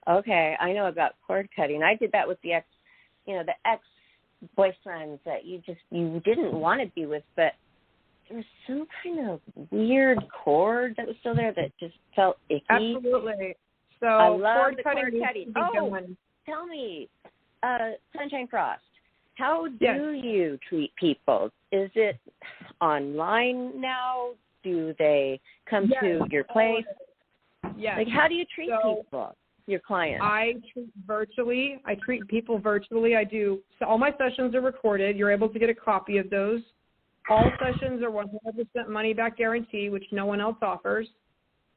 Okay, I know about cord cutting. I did that with the ex-boyfriends that you didn't want to be with, but there was some kind of weird cord that was still there that just felt icky. Absolutely. So I love the cord cutting. Oh, tell me, Sunshine Frost, how do you treat people? Is it online now? Do they come to your place? Yes. Like, how do you treat people, your clients? I treat virtually. I treat people virtually. So all my sessions are recorded. You're able to get a copy of those. All sessions are 100% money-back guarantee, which no one else offers.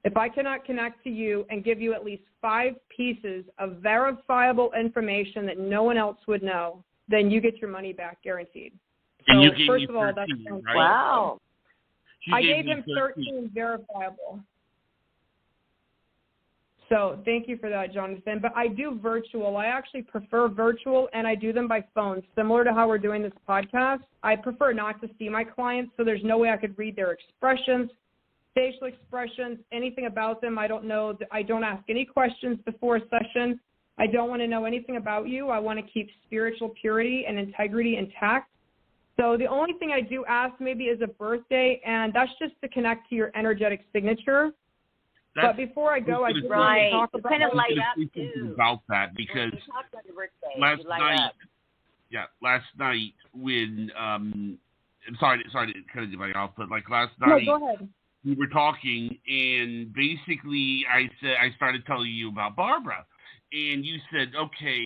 If I cannot connect to you and give you at least 5 pieces of verifiable information that no one else would know, then you get your money back guaranteed. So, and you gave first me of all, 13, that's right? Wow. I gave him 13 verifiable. So thank you for that, Jonathan. But I do virtual. I actually prefer virtual, and I do them by phone, similar to how we're doing this podcast. I prefer not to see my clients, so there's no way I could read their expressions, facial expressions, anything about them. I don't know. I don't ask any questions before a session. I don't want to know anything about you. I want to keep spiritual purity and integrity intact. So the only thing I do ask maybe is a birthday, and that's just to connect to your energetic signature. But before I go, I just want to talk about kind of light up too. About that because last night when I'm sorry to kind of give you off, but like last night we were talking and basically I started telling you about Barbara, and you said, okay,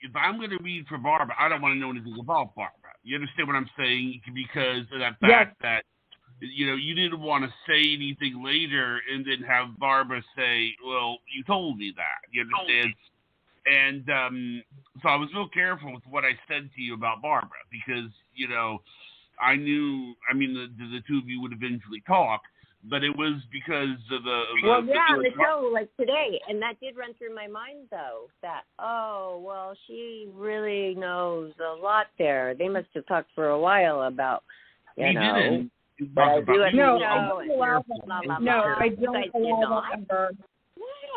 if I'm going to read for Barbara, I don't want to know anything about Barbara. You understand what I'm saying? Because of that fact that you didn't want to say anything later and then have Barbara say, well, you told me that. You understand? And so I was real careful with what I said to you about Barbara because, I knew, the two of you would eventually talk, but it was because of the show, like today. And that did run through my mind, though, that, she really knows a lot there. They must have talked for a while about, didn't. But I do it. No, I don't allow that ever.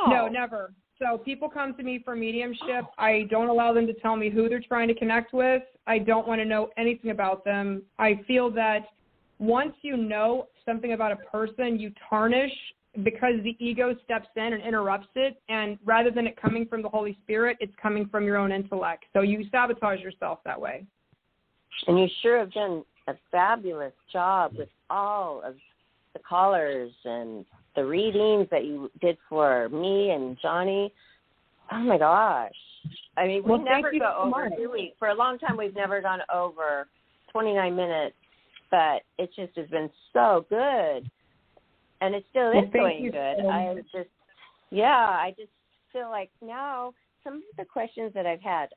No, never. So people come to me for mediumship. I don't allow them to tell me who they're trying to connect with. I don't want to know anything about them. I feel that once you know something about a person, you tarnish because the ego steps in and interrupts it. And rather than it coming from the Holy Spirit, it's coming from your own intellect. So you sabotage yourself that way. And you sure have done a fabulous job with all of the callers and the readings that you did for me and Johnny. Oh my gosh. We never go over, do we? For a long time, we've never gone over 29 minutes, but it just has been so good. And it still is going good. I just feel like now some of the questions that I've had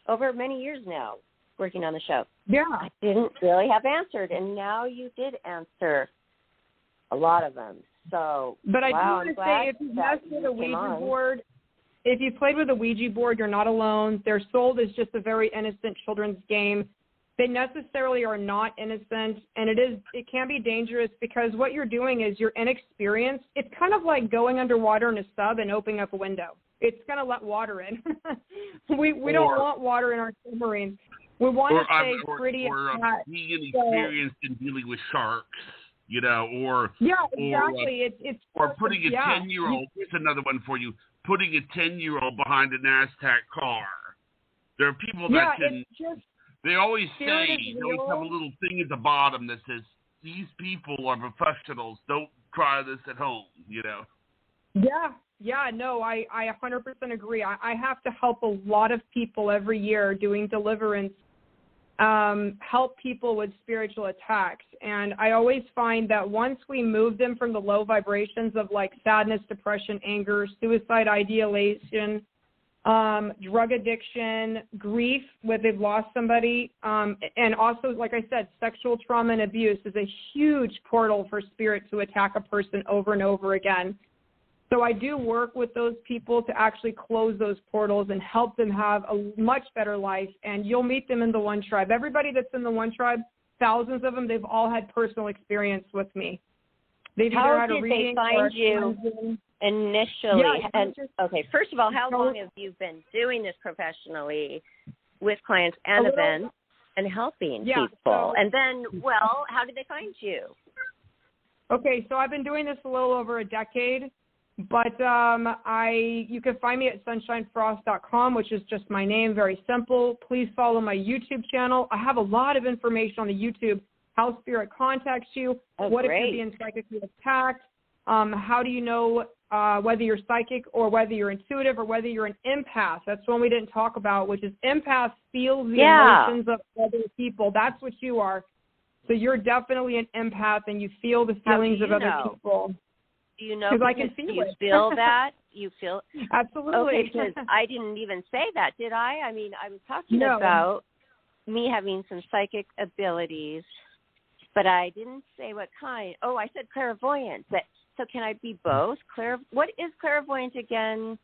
over many years now working on the show, I didn't really have answered, and now you did answer a lot of them. So, but I do want to say, if you've messed with a Ouija board, if you played with a Ouija board, you're not alone. They're sold as just a very innocent children's game. They necessarily are not innocent, and it can be dangerous because what you're doing is you're inexperienced. It's kind of like going underwater in a sub and opening up a window. It's going to let water in. we don't want water in our submarines. We want to stay pretty attached. Being experienced in dealing with sharks, or exactly. Or putting a 10-year-old. Here's another one for you. Putting a 10-year-old behind a NASDAQ car. There are people that can. They always say, they always have a little thing at the bottom that says, these people are professionals. Don't try this at home, Yeah, no, I 100% agree. I have to help a lot of people every year doing deliverance, help people with spiritual attacks. And I always find that once we move them from the low vibrations of like sadness, depression, anger, suicide, ideation, drug addiction, grief, where they've lost somebody, and also, like I said, sexual trauma and abuse is a huge portal for spirit to attack a person over and over again. So I do work with those people to actually close those portals and help them have a much better life, and you'll meet them in the One Tribe. Everybody that's in the One Tribe, thousands of them, they've all had personal experience with me. They've either had a reading. How did they find you initially? Okay, first of all, how long have you been doing this professionally with clients and events and helping people? And then, how did they find you? Okay, so I've been doing this a little over a decade, but you can find me at sunshinefrost.com, which is just my name, very simple. Please follow my YouTube channel. I have a lot of information on the YouTube, how spirit contacts you, what if you're being psychically attacked, how do you know whether you're psychic or whether you're intuitive or whether you're an empath. That's one we didn't talk about, which is empath feels the emotions of other people. That's what you are. So you're definitely an empath, and you feel the feelings of other people. Do you know? Because I can feel it. You feel that? You feel? Absolutely. Okay, because I didn't even say that, did I? I mean, I was talking about me having some psychic abilities, but I didn't say what kind. Oh, I said clairvoyant. So can I be both? What is clairvoyant again?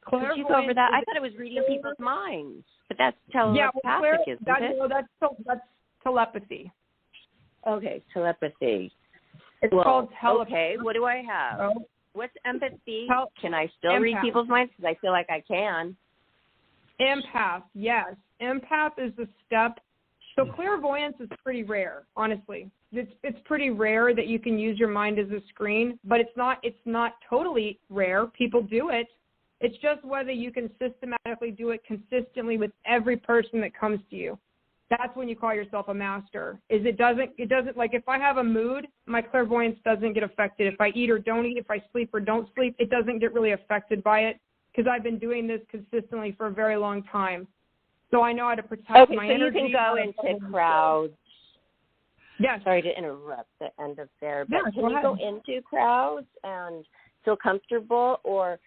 Could you go over that? I thought it was reading people's minds, but that's telepathic, isn't it? No, that's telepathy. Okay, telepathy. It's called telepathy. Okay, what do I have? What's empathy? Can I still read people's minds? Because I feel like I can. Empath, yes. Empath is the step. So clairvoyance is pretty rare, honestly. It's pretty rare that you can use your mind as a screen, but it's not totally rare. People do it. It's just whether you can systematically do it consistently with every person that comes to you. That's when you call yourself a master. It doesn't like if I have a mood, my clairvoyance doesn't get affected. If I eat or don't eat, if I sleep or don't sleep, it doesn't get really affected by it because I've been doing this consistently for a very long time. So I know how to protect my energy. Okay, so you can go into crowds. Yes. Sorry to interrupt the end of there, but can you go into crowds and feel comfortable, or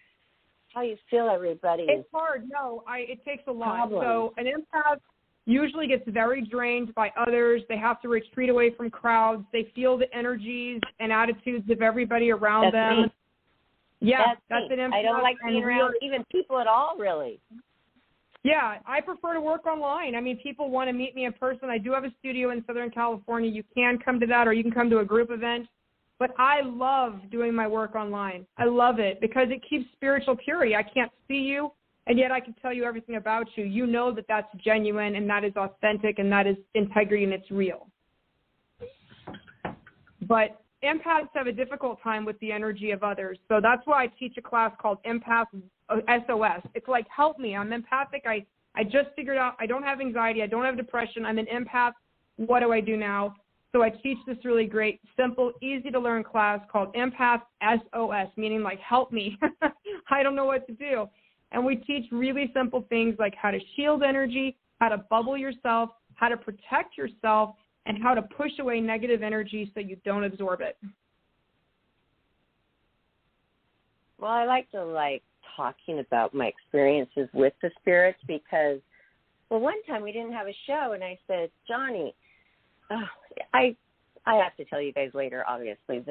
how you feel everybody? It's hard. No, it takes a lot. So an empath usually gets very drained by others. They have to retreat away from crowds. They feel the energies and attitudes of everybody around them. Me. Yeah, that's an empath. I don't like being around even people at all, really. Yeah, I prefer to work online. I mean, people want to meet me in person. I do have a studio in Southern California. You can come to that, or you can come to a group event. But I love doing my work online. I love it because it keeps spiritual purity. I can't see you, and yet I can tell you everything about you. You know that that's genuine, and that is authentic, and that is integrity, and it's real. But empaths have a difficult time with the energy of others. So that's why I teach a class called Empath SOS. It's like, help me. I'm empathic. I just figured out I don't have anxiety. I don't have depression. I'm an empath. What do I do now? So I teach this really great, simple, easy to learn class called Empath SOS, meaning like, help me. I don't know what to do. And we teach really simple things like how to shield energy, how to bubble yourself, how to protect yourself, and how to push away negative energy so you don't absorb it. Well, I like to talking about my experiences with the spirits because, well, one time we didn't have a show, and I said, Johnny, I have to tell you guys later, obviously.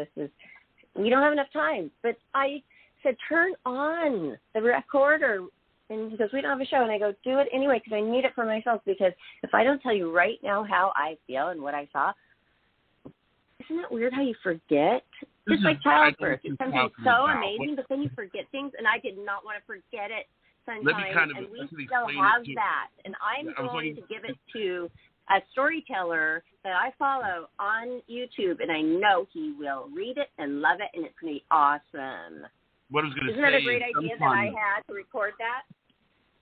We don't have enough time. But I said, turn on the recorder. And he goes, we don't have a show. And I go, do it anyway because I need it for myself because if I don't tell you right now how I feel and what I saw, isn't it weird how you forget? Just like childbirth. It's sometimes so amazing, but then you forget things, and I did not want to forget it, Sunshine, and we still have that. And I'm going to give it to a storyteller that I follow on YouTube, and I know he will read it and love it, and it's going to be awesome. What I was going to say isn't that a great idea that I had to record that?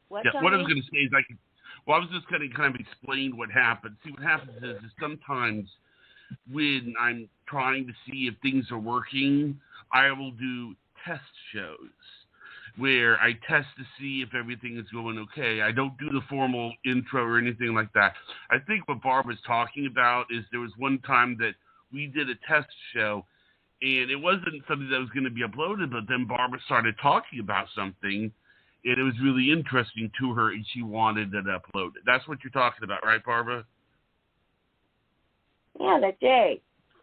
What I was going to say is I was just going to kind of explain what happened. See, what happens is sometimes when I'm trying to see if things are working, I will do test shows where I test to see if everything is going okay. I don't do the formal intro or anything like that. I think what Barbara's talking about is there was one time that we did a test show, and it wasn't something that was going to be uploaded, but then Barbara started talking about something, and it was really interesting to her, and she wanted it uploaded. That's what you're talking about, right, Barbara? Yeah, that day.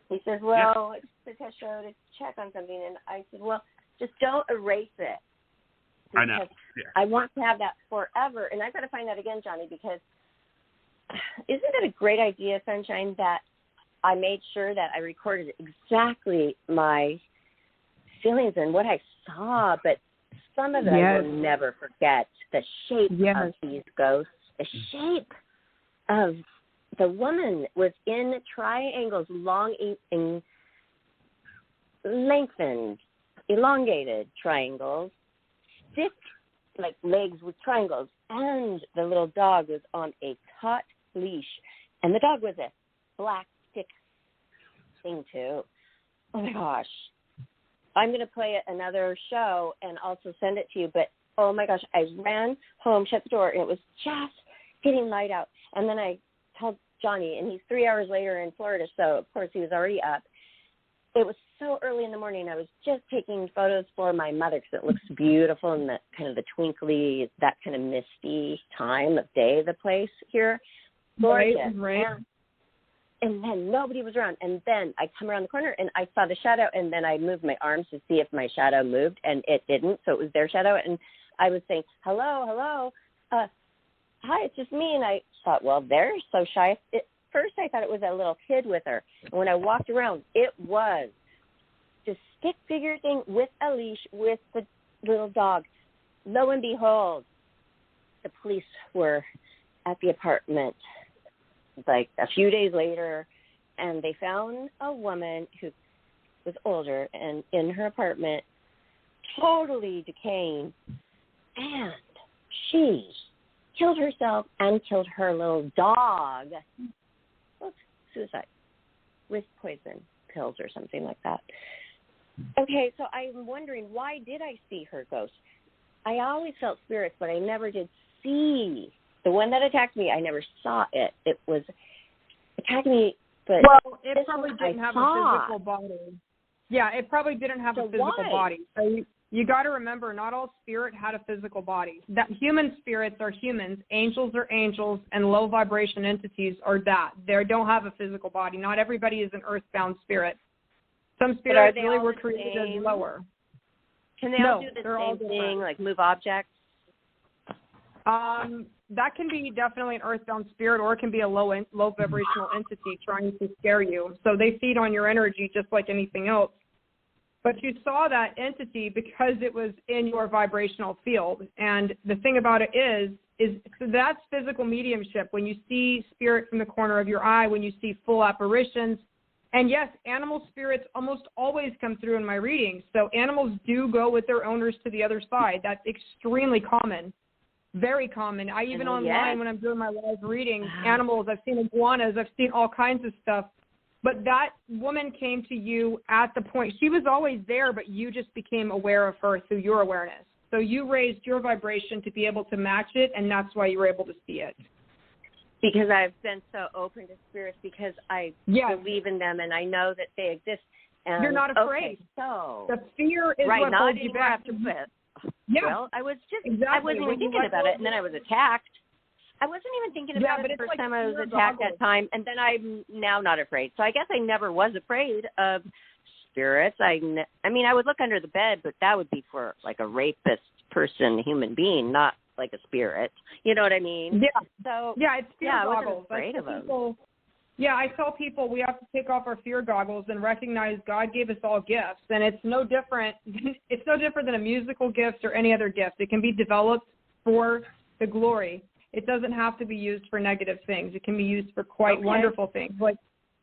He says, well, it's a test show to check on something. And I said, well, just don't erase it. I know. Yeah. I want to have that forever. And I've got to find that again, Johnny, because isn't it a great idea, Sunshine, that I made sure that I recorded exactly my feelings and what I saw, but some of it I will never forget. The shape of these ghosts, the shape of the woman was in triangles, long and lengthened, elongated triangles, thick like legs with triangles, and the little dog was on a taut leash, and the dog was a black stick thing too. Oh my gosh. I'm going to play another show and also send it to you, but oh my gosh, I ran home, shut the door, and it was just getting light out. And then I told Johnny, and he's 3 hours later in Florida, so of course he was already up. It was so early in the morning. I was just taking photos for my mother because it looks beautiful in that kind of the twinkly, that kind of misty time of day, the place here. Gorgeous. Right. And then nobody was around. And then I come around the corner, and I saw the shadow, and then I moved my arms to see if my shadow moved, and it didn't, so it was their shadow. And I was saying, hello, hi, it's just me. And I thought, well, they're so shy. At first I thought it was a little kid with her. And when I walked around, it was this stick figure thing with a leash with the little dog. Lo and behold, the police were at the apartment like a few days later, and they found a woman who was older and in her apartment, totally decaying, and she killed herself and killed her little dog. Look, suicide with poison pills or something like that. Okay, so I'm wondering, why did I see her ghost? I always felt spirits, but I never did see. The one that attacked me, I never saw it. It was attacking me, but it probably didn't have a physical body. Yeah, it probably didn't have a physical body. So you got to remember, not all spirit had a physical body. That human spirits are humans, angels are angels, and low vibration entities are that. They don't have a physical body. Not everybody is an earthbound spirit. Some spirits really were created as lower. Can they all do the same thing, like move objects? That can be definitely an earthbound spirit, or it can be a low vibrational entity trying to scare you. So they feed on your energy just like anything else. But you saw that entity because it was in your vibrational field. And the thing about it is so that's physical mediumship. When you see spirit from the corner of your eye, when you see full apparitions. And yes, animal spirits almost always come through in my readings. So animals do go with their owners to the other side. That's extremely common. Very common. I even online when I'm doing my live readings, animals, I've seen iguanas, I've seen all kinds of stuff. But that woman came to you at the point, she was always there, but you just became aware of her through your awareness. So you raised your vibration to be able to match it, and that's why you were able to see it. Because I've been so open to spirits because I believe in them and I know that they exist. And, you're not afraid. Okay, so the fear is right, what not holds you anymore back. After quit. Yeah. Well, I was just, exactly. I wasn't even thinking about it, and then I was attacked. I wasn't even thinking about it the first time I was attacked that time, and then I'm now not afraid. So I guess I never was afraid of spirits. I mean, I would look under the bed, but that would be for like a rapist person, human being, not like a spirit. You know what I mean? Yeah. So it's fear goggles. I wasn't afraid of them. Yeah, I tell people we have to take off our fear goggles and recognize God gave us all gifts, and it's no different. It's no different than a musical gift or any other gift. It can be developed for the glory. It doesn't have to be used for negative things. It can be used for quite wonderful things. Like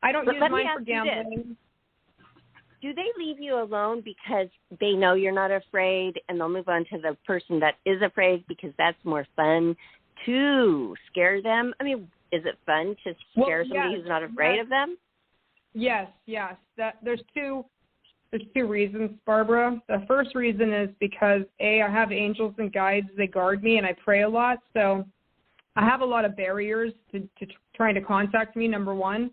I don't use mine for gambling. Do they leave you alone because they know you're not afraid, and they'll move on to the person that is afraid because that's more fun to scare them? I mean, is it fun to scare somebody who's not afraid of them? Yes. There's two reasons, Barbara. The first reason is because I have angels and guides. They guard me, and I pray a lot, so I have a lot of barriers to trying to contact me. Number one.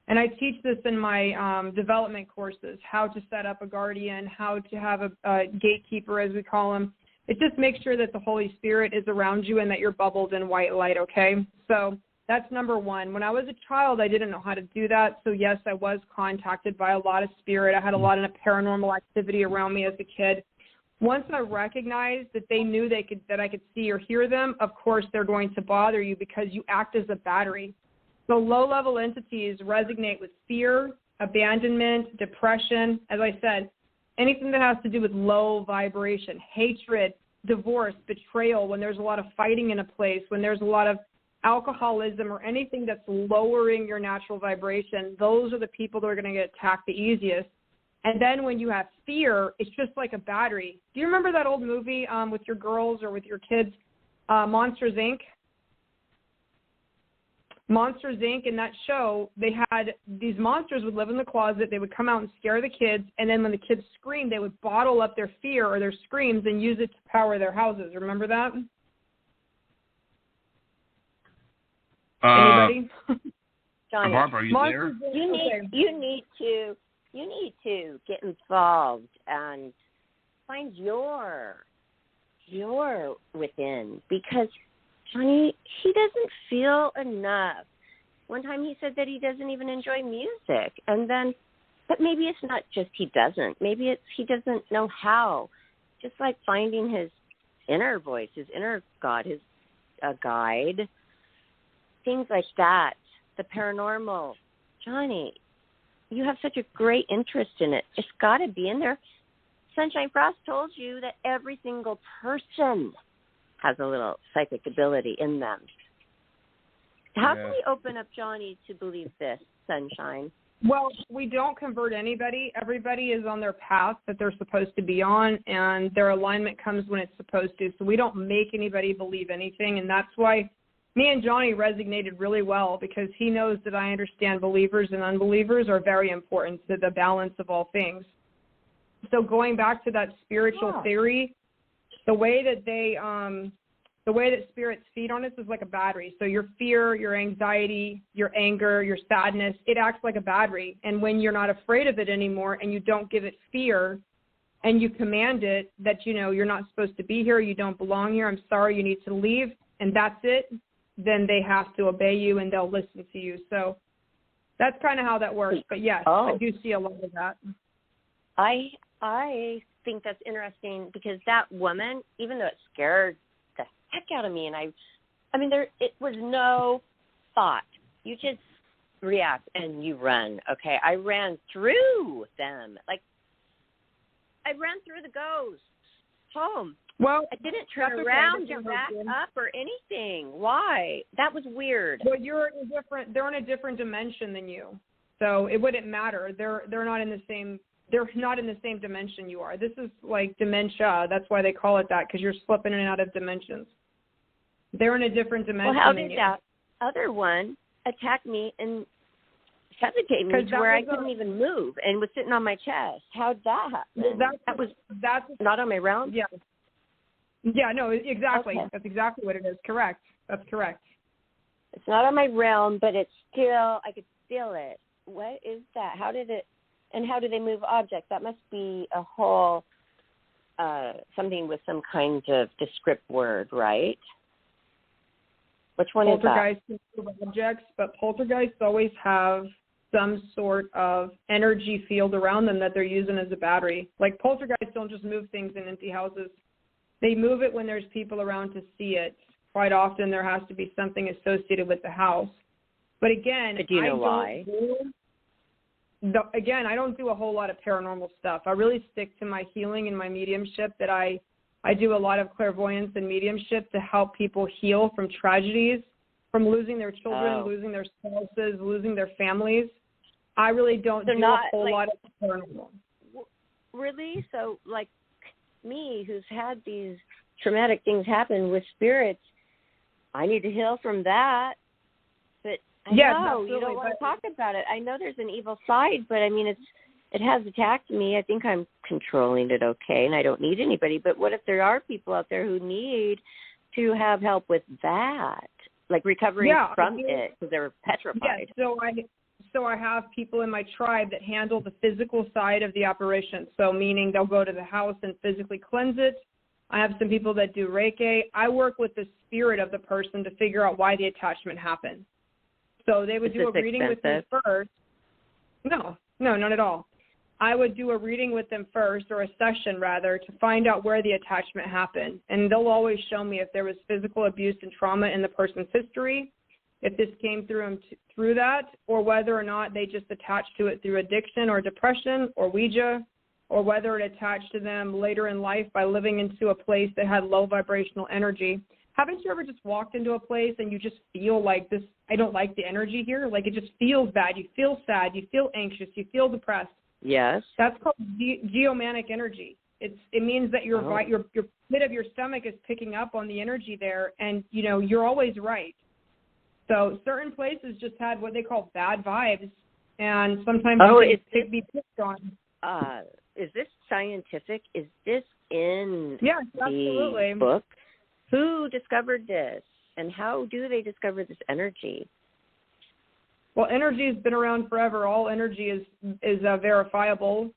And I teach this in my development courses, how to set up a guardian, how to have a gatekeeper, as we call them. It just makes sure that the Holy Spirit is around you and that you're bubbled in white light, okay? So that's number one. When I was a child, I didn't know how to do that. So, yes, I was contacted by a lot of spirit. I had a lot of paranormal activity around me as a kid. Once I recognized that they knew that I could see or hear them, of course they're going to bother you because you act as a battery. So low-level entities resonate with fear, abandonment, depression. As I said, anything that has to do with low vibration, hatred, divorce, betrayal, when there's a lot of fighting in a place, when there's a lot of alcoholism or anything that's lowering your natural vibration, those are the people that are going to get attacked the easiest. And then when you have fear, it's just like a battery. Do you remember that old movie with your girls or with your kids, Monsters, Inc.? Monsters, Inc., in that show, they had these monsters would live in the closet. They would come out and scare the kids, and then when the kids screamed, they would bottle up their fear or their screams and use it to power their houses. Remember that? Anybody? Johnny, Barbara, are you there? You need to get involved and find your within, because Johnny, he doesn't feel enough. One time he said that he doesn't even enjoy music, and then, but maybe it's not just he doesn't. Maybe it's he doesn't know how. Just like finding his inner voice, his inner God, his guide, things like that. The paranormal. Johnny, you have such a great interest in it. It's got to be in there. Sunshine Frost told you that every single person has a little psychic ability in them. How can we open up Johnny to believe this, Sunshine? Well, we don't convert anybody. Everybody is on their path that they're supposed to be on, and their alignment comes when it's supposed to. So we don't make anybody believe anything, and that's why me and Johnny resonated really well, because he knows that I understand believers and unbelievers are very important to the balance of all things. So going back to that spiritual theory, the way that spirits feed on us is like a battery. So your fear, your anxiety, your anger, your sadness, it acts like a battery. And when you're not afraid of it anymore and you don't give it fear and you command it that, you know, you're not supposed to be here, you don't belong here, I'm sorry, you need to leave, and that's it, then they have to obey you and they'll listen to you. So that's kind of how that works. But yes, I do see a lot of that. I think that's interesting, because that woman, even though it scared the heck out of me, and I mean, it was no thought. You just react and you run. Okay, I ran through them. Like, I ran through the ghosts home. Well, I didn't turn around and back up or anything. Why? That was weird. Well, they're in a different dimension than you, so it wouldn't matter. They're not in the same. They're not in the same dimension you are. This is like dementia. That's why they call it that, because you're slipping in and out of dimensions. They're in a different dimension Well, how than did you. that other one attack me and suffocate me to where I couldn't even move and was sitting on my chest? How'd that happen? That's not on my realm? Yeah. Yeah, no, exactly. Okay. That's exactly what it is. Correct. That's correct. It's not on my realm, but it's still, I could feel it. What is that? How do they move objects? That must be a whole, something with some kind of descript word, right? Which one is that? Poltergeists move objects, but poltergeists always have some sort of energy field around them that they're using as a battery. Like poltergeists don't just move things in empty houses. They move it when there's people around to see it. Quite often there has to be something associated with the house. But again, do you know why? I don't do a whole lot of paranormal stuff. I really stick to my healing and my mediumship, that I do a lot of clairvoyance and mediumship to help people heal from tragedies, from losing their children, losing their spouses, losing their families. I really don't do a whole lot of paranormal. Really? So, like me, who's had these traumatic things happen with spirits, I need to heal from that. But I know you don't want to talk about it. I know there's an evil side, but I mean, it has attacked me. I think I'm controlling it okay, and I don't need anybody. But what if there are people out there who need to have help with that, like recovering from it because they're petrified? Yeah, so I have people in my tribe that handle the physical side of the operation. So meaning they'll go to the house and physically cleanse it. I have some people that do Reiki. I work with the spirit of the person to figure out why the attachment happened. So they would do a reading with me first. No, not at all. I would do a reading with them first, or a session rather, to find out where the attachment happened. And they'll always show me if there was physical abuse and trauma in the person's history, if this came through that, or whether or not they just attached to it through addiction or depression or Ouija, or whether it attached to them later in life by living into a place that had low vibrational energy. Haven't you ever just walked into a place and you just feel like this, I don't like the energy here? Like it just feels bad. You feel sad. You feel anxious. You feel depressed. Yes. That's called geomanic energy. It means that your pit of your stomach is picking up on the energy there, and, you know, you're always right. So certain places just had what they call bad vibes, and sometimes it could be picked on. Is this scientific? Is this in absolutely. the book? Who discovered this, and how do they discover this energy? Well, energy has been around forever. All energy is verifiable.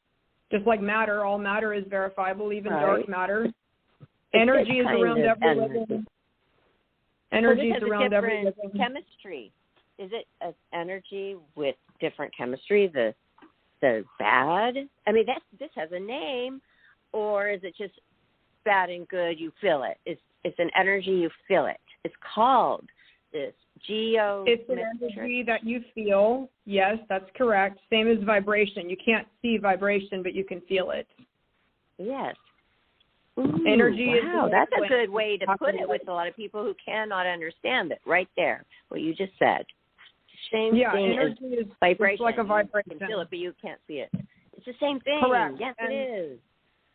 Just like matter, all matter is verifiable, even dark matter. Energy is around everywhere. Energy is around everywhere. Chemistry. Is it an energy with different chemistry? The bad? I mean, this has a name, or is it just bad and good? You feel it. It's an energy. You feel it. It's called this geometric. It's an energy that you feel. Yes, that's correct. Same as vibration. You can't see vibration, but you can feel it. Yes. Ooh, energy. Wow, that's a good way to put it with a lot of people who cannot understand it. Right there, what you just said. Same thing as vibration. It's like a vibration. You can feel it, but you can't see it. It's the same thing. Correct. Yes, it is.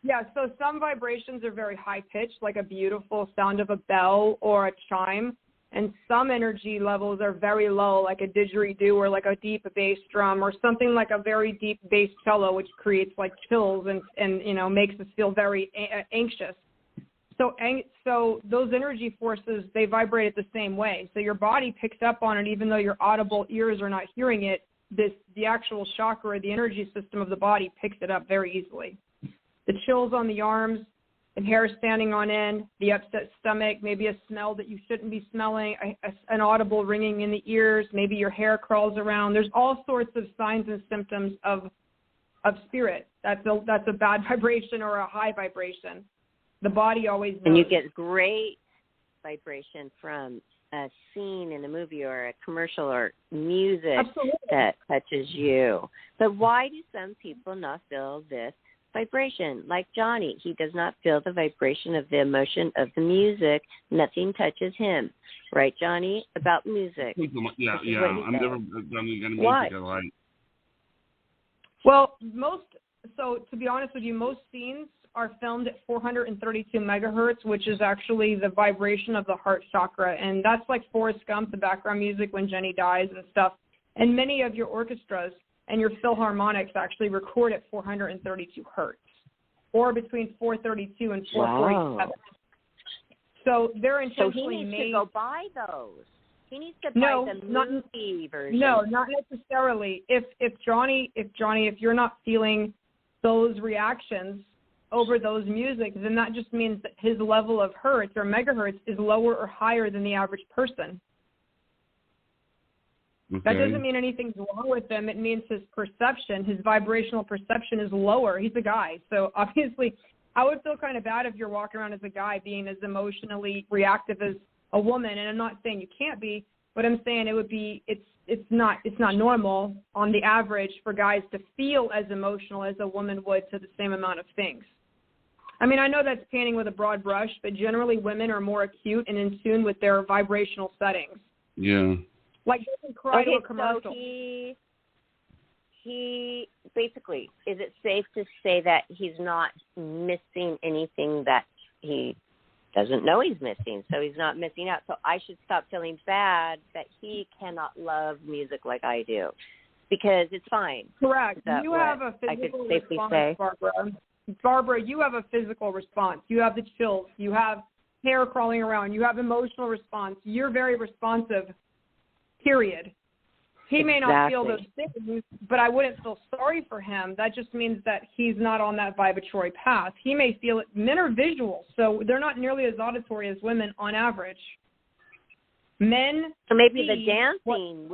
Yeah, so some vibrations are very high-pitched, like a beautiful sound of a bell or a chime, and some energy levels are very low, like a didgeridoo or like a deep bass drum or something like a very deep bass cello, which creates like chills and you know, makes us feel very anxious. So those energy forces, they vibrate it the same way. So your body picks up on it, even though your audible ears are not hearing it. The actual chakra, the energy system of the body, picks it up very easily. The chills on the arms, the hair standing on end, the upset stomach, maybe a smell that you shouldn't be smelling, an audible ringing in the ears, maybe your hair crawls around. There's all sorts of signs and symptoms of spirit. That's a bad vibration or a high vibration. The body always knows. And you get great vibration from a scene in a movie or a commercial or music that touches you. But why do some people not feel this vibration? Like Johnny, he does not feel the vibration of the emotion of the music. Nothing touches him. Right, Johnny? About music. Yeah. I'm never done any music I like. Well, to be honest with you, most scenes are filmed at 432 megahertz, which is actually the vibration of the heart chakra. And that's like Forrest Gump, the background music when Jenny dies and stuff. And many of your orchestras and your philharmonics actually record at 432 hertz, or between 432 and 447. Wow. So they're intentionally made. So he needs to go buy those. He needs to buy the movie version. No, not necessarily. If Johnny, if you're not feeling those reactions over those music, then that just means that his level of hertz or megahertz is lower or higher than the average person. Okay. That doesn't mean anything's wrong with him. It means his perception, his vibrational perception is lower. He's a guy. So obviously, I would feel kind of bad if you're walking around as a guy being as emotionally reactive as a woman. And I'm not saying you can't be, but I'm saying it's not normal on the average for guys to feel as emotional as a woman would to the same amount of things. I mean, I know that's painting with a broad brush, but generally women are more acute and in tune with their vibrational settings. Yeah. Like doesn't cry to a commercial. So he basically, is it safe to say that he's not missing anything that he doesn't know he's missing, so he's not missing out. So I should stop feeling bad that he cannot love music like I do, because it's fine. Correct. You have a physical response, Barbara. Barbara, you have a physical response. You have the chills. You have hair crawling around. You have emotional response. You're very responsive. Period. He may not feel those things, but I wouldn't feel sorry for him. That just means that he's not on that vibratory path. He may feel it. Men are visual, so they're not nearly as auditory as women on average. Men. So maybe the dancing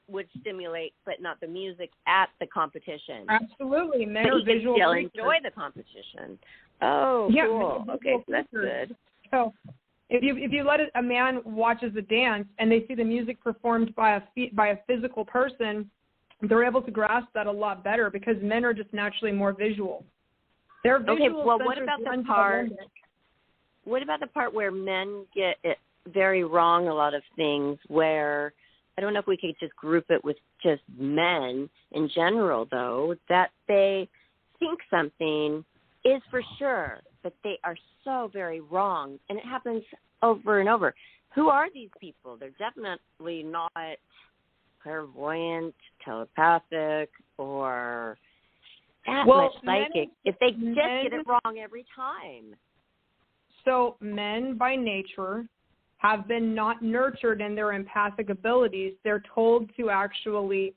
would stimulate, but not the music at the competition. Absolutely, men are but he visual. Can still enjoy the competition. Oh, yeah, cool. Okay, so that's good. So. If you let a man watches a dance and they see the music performed by a physical person, they're able to grasp that a lot better because men are just naturally more visual. They're visual. Okay, well, what about the part? What about the part where men get it very wrong? A lot of things where I don't know if we could just group it with just men in general, though, that they think something is for sure, but they are so very wrong, and it happens over and over. Who are these people? They're definitely not clairvoyant, telepathic, or that much psychic. If they just get it wrong every time. So men by nature have been not nurtured in their empathic abilities. They're told to actually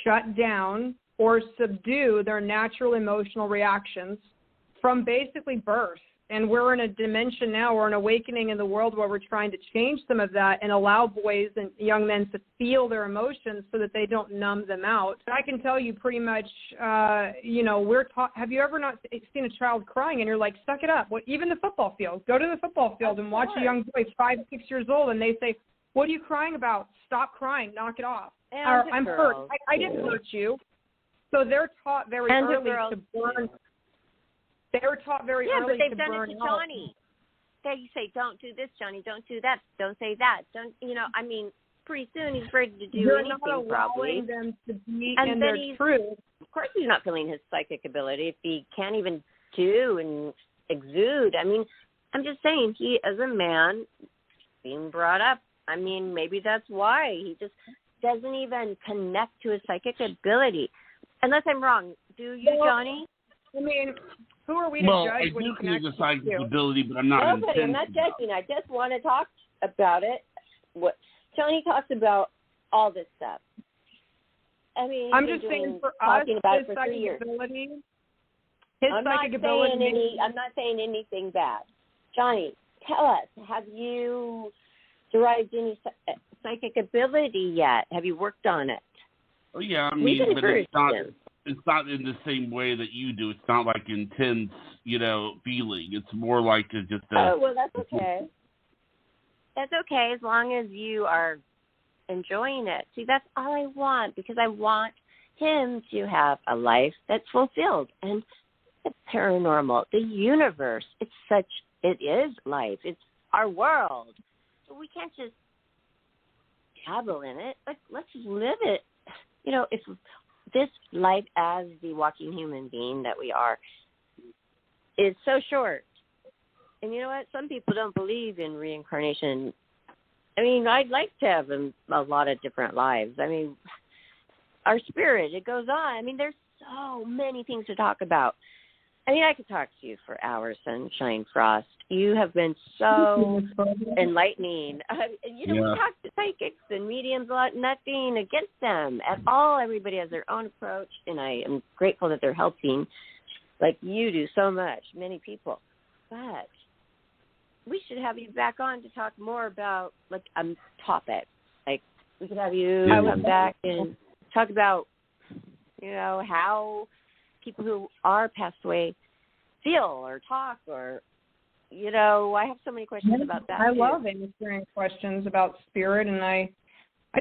shut down or subdue their natural emotional reactions from basically birth. And we're in a dimension now, or an awakening in the world where we're trying to change some of that and allow boys and young men to feel their emotions so that they don't numb them out. I can tell you pretty much, we're taught, have you ever not seen a child crying and you're like, suck it up? Even the football field. Go to the football field and watch a young boy 5, 6 years old and they say, what are you crying about? Stop crying. Knock it off. Or, I'm hurt. I didn't hurt you. So they're taught very early to burn. They were taught very early to burn out. Yeah, but they've done it to Johnny. They say, don't do this, Johnny. Don't do that. Don't say that. Don't, pretty soon he's ready to do anything, probably. You're not allowing them to be in their truth. Of course he's not feeling his psychic ability if he can't even do and exude. I'm just saying, he, as a man, being brought up, maybe that's why. He just doesn't even connect to his psychic ability. Unless I'm wrong. Do you, Johnny? Who are we to judge when you connect to? I do connect to psychic ability, but I'm not. Nobody, I'm not judging. I just want to talk about it. What Johnny talks about all this stuff. I'm just saying for us, his psychic ability. I'm not saying anything bad. Johnny, tell us, have you derived any psychic ability yet? Have you worked on it? Oh yeah, but it's not in the same way that you do. It's not like intense, feeling. It's more like just a... Oh, well, that's okay. That's okay as long as you are enjoying it. See, that's all I want, because I want him to have a life that's fulfilled. And the paranormal, the universe, it is life. It's our world. So we can't just dabble in it. Let's live it. If this life as the walking human being that we are is so short. And you know what? Some people don't believe in reincarnation. I'd like to have a lot of different lives. Our spirit, it goes on. There's so many things to talk about. I mean, I could talk to you for hours, Sunshine Frost. You have been so enlightening. We talk to psychics and mediums a lot, nothing against them at all. Everybody has their own approach, and I am grateful that they're helping, like you do so much, many people. But we should have you back on to talk more about, like, a topic. Like, we could have you come back and talk about, how people who are passed away feel or talk or, I have so many questions about that. I love answering questions about spirit, and I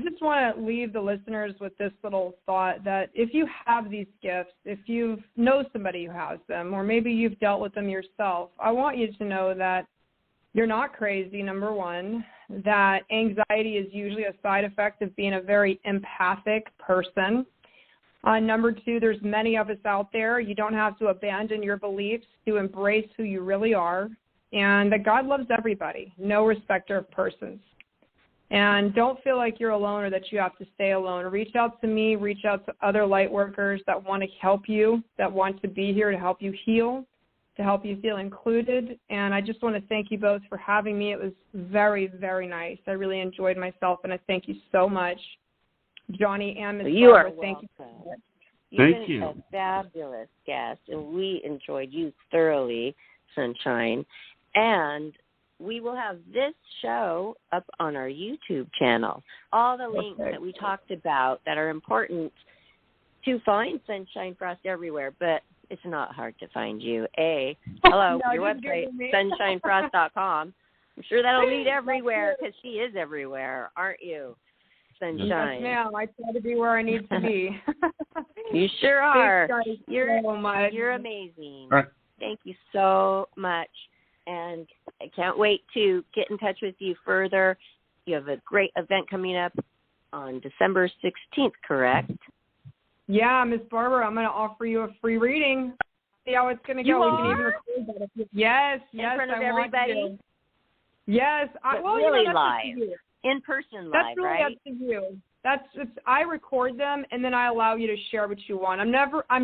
just want to leave the listeners with this little thought that if you have these gifts, if you know somebody who has them, or maybe you've dealt with them yourself, I want you to know that you're not crazy, number one, that anxiety is usually a side effect of being a very empathic person. Number two, there's many of us out there. You don't have to abandon your beliefs to embrace who you really are, and that God loves everybody, no respecter of persons. And don't feel like you're alone or that you have to stay alone. Reach out to me, reach out to other light workers that want to help you, that want to be here to help you heal, to help you feel included. And I just want to thank you both for having me. It was very, very nice. I really enjoyed myself, and I thank you so much. Johnny and Ms. You Barbara, are thank you. Thank you. You've been a fabulous guest, and we enjoyed you thoroughly, Sunshine. And we will have this show up on our YouTube channel. All the links that we talked about that are important to find Sunshine Frost everywhere, but it's not hard to find you. Hello, your website, sunshinefrost.com. I'm sure that'll lead everywhere because she is everywhere, aren't you, Sunshine? Yes, ma'am. I try to be where I need to be. You sure are. Thanks, guys, You're amazing. All right. Thank you so much. And I can't wait to get in touch with you further. You have a great event coming up on December 16th, correct? Yeah, Miss Barbara, I'm going to offer you a free reading. See how it's going to go. You we are? can even record that. Yes, in front of I everybody? want to. Yes, really that's live, up to you. in person That's live, really right? up to you. I record them and then I allow you to share what you want. I'm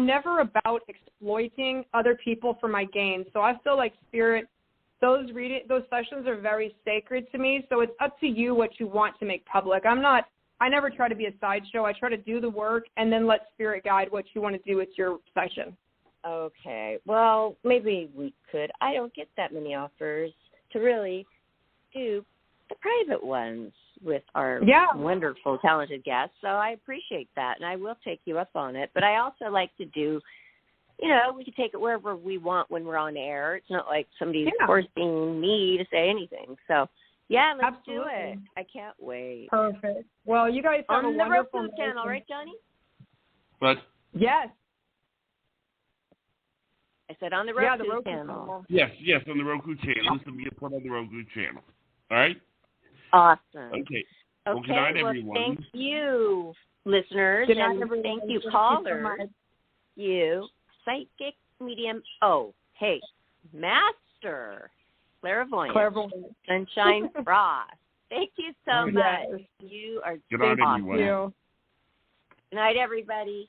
never about exploiting other people for my gain. So I feel like Spirit, those sessions are very sacred to me. So it's up to you what you want to make public. I never try to be a sideshow. I try to do the work and then let Spirit guide what you want to do with your session. Okay. Well, maybe we could. I don't get that many offers to really do the private ones with our wonderful, talented guests. So I appreciate that, and I will take you up on it. But I also like to do, we can take it wherever we want when we're on air. It's not like somebody's forcing me to say anything. So, let's do it. I can't wait. Perfect. Well, you guys have a wonderful On the Roku channel, right, Johnny? What? Yes. I said on the Roku channel. Yes, on the Roku channel. This will be a part of the Roku channel. All right? Awesome. Okay. Well, good night, everyone. Thank you, listeners, and thank you, callers. You, psychic, medium, master, clairvoyant, Sunshine Frost. Thank you so much. You are good night, awesome. everyone. Good night, everybody.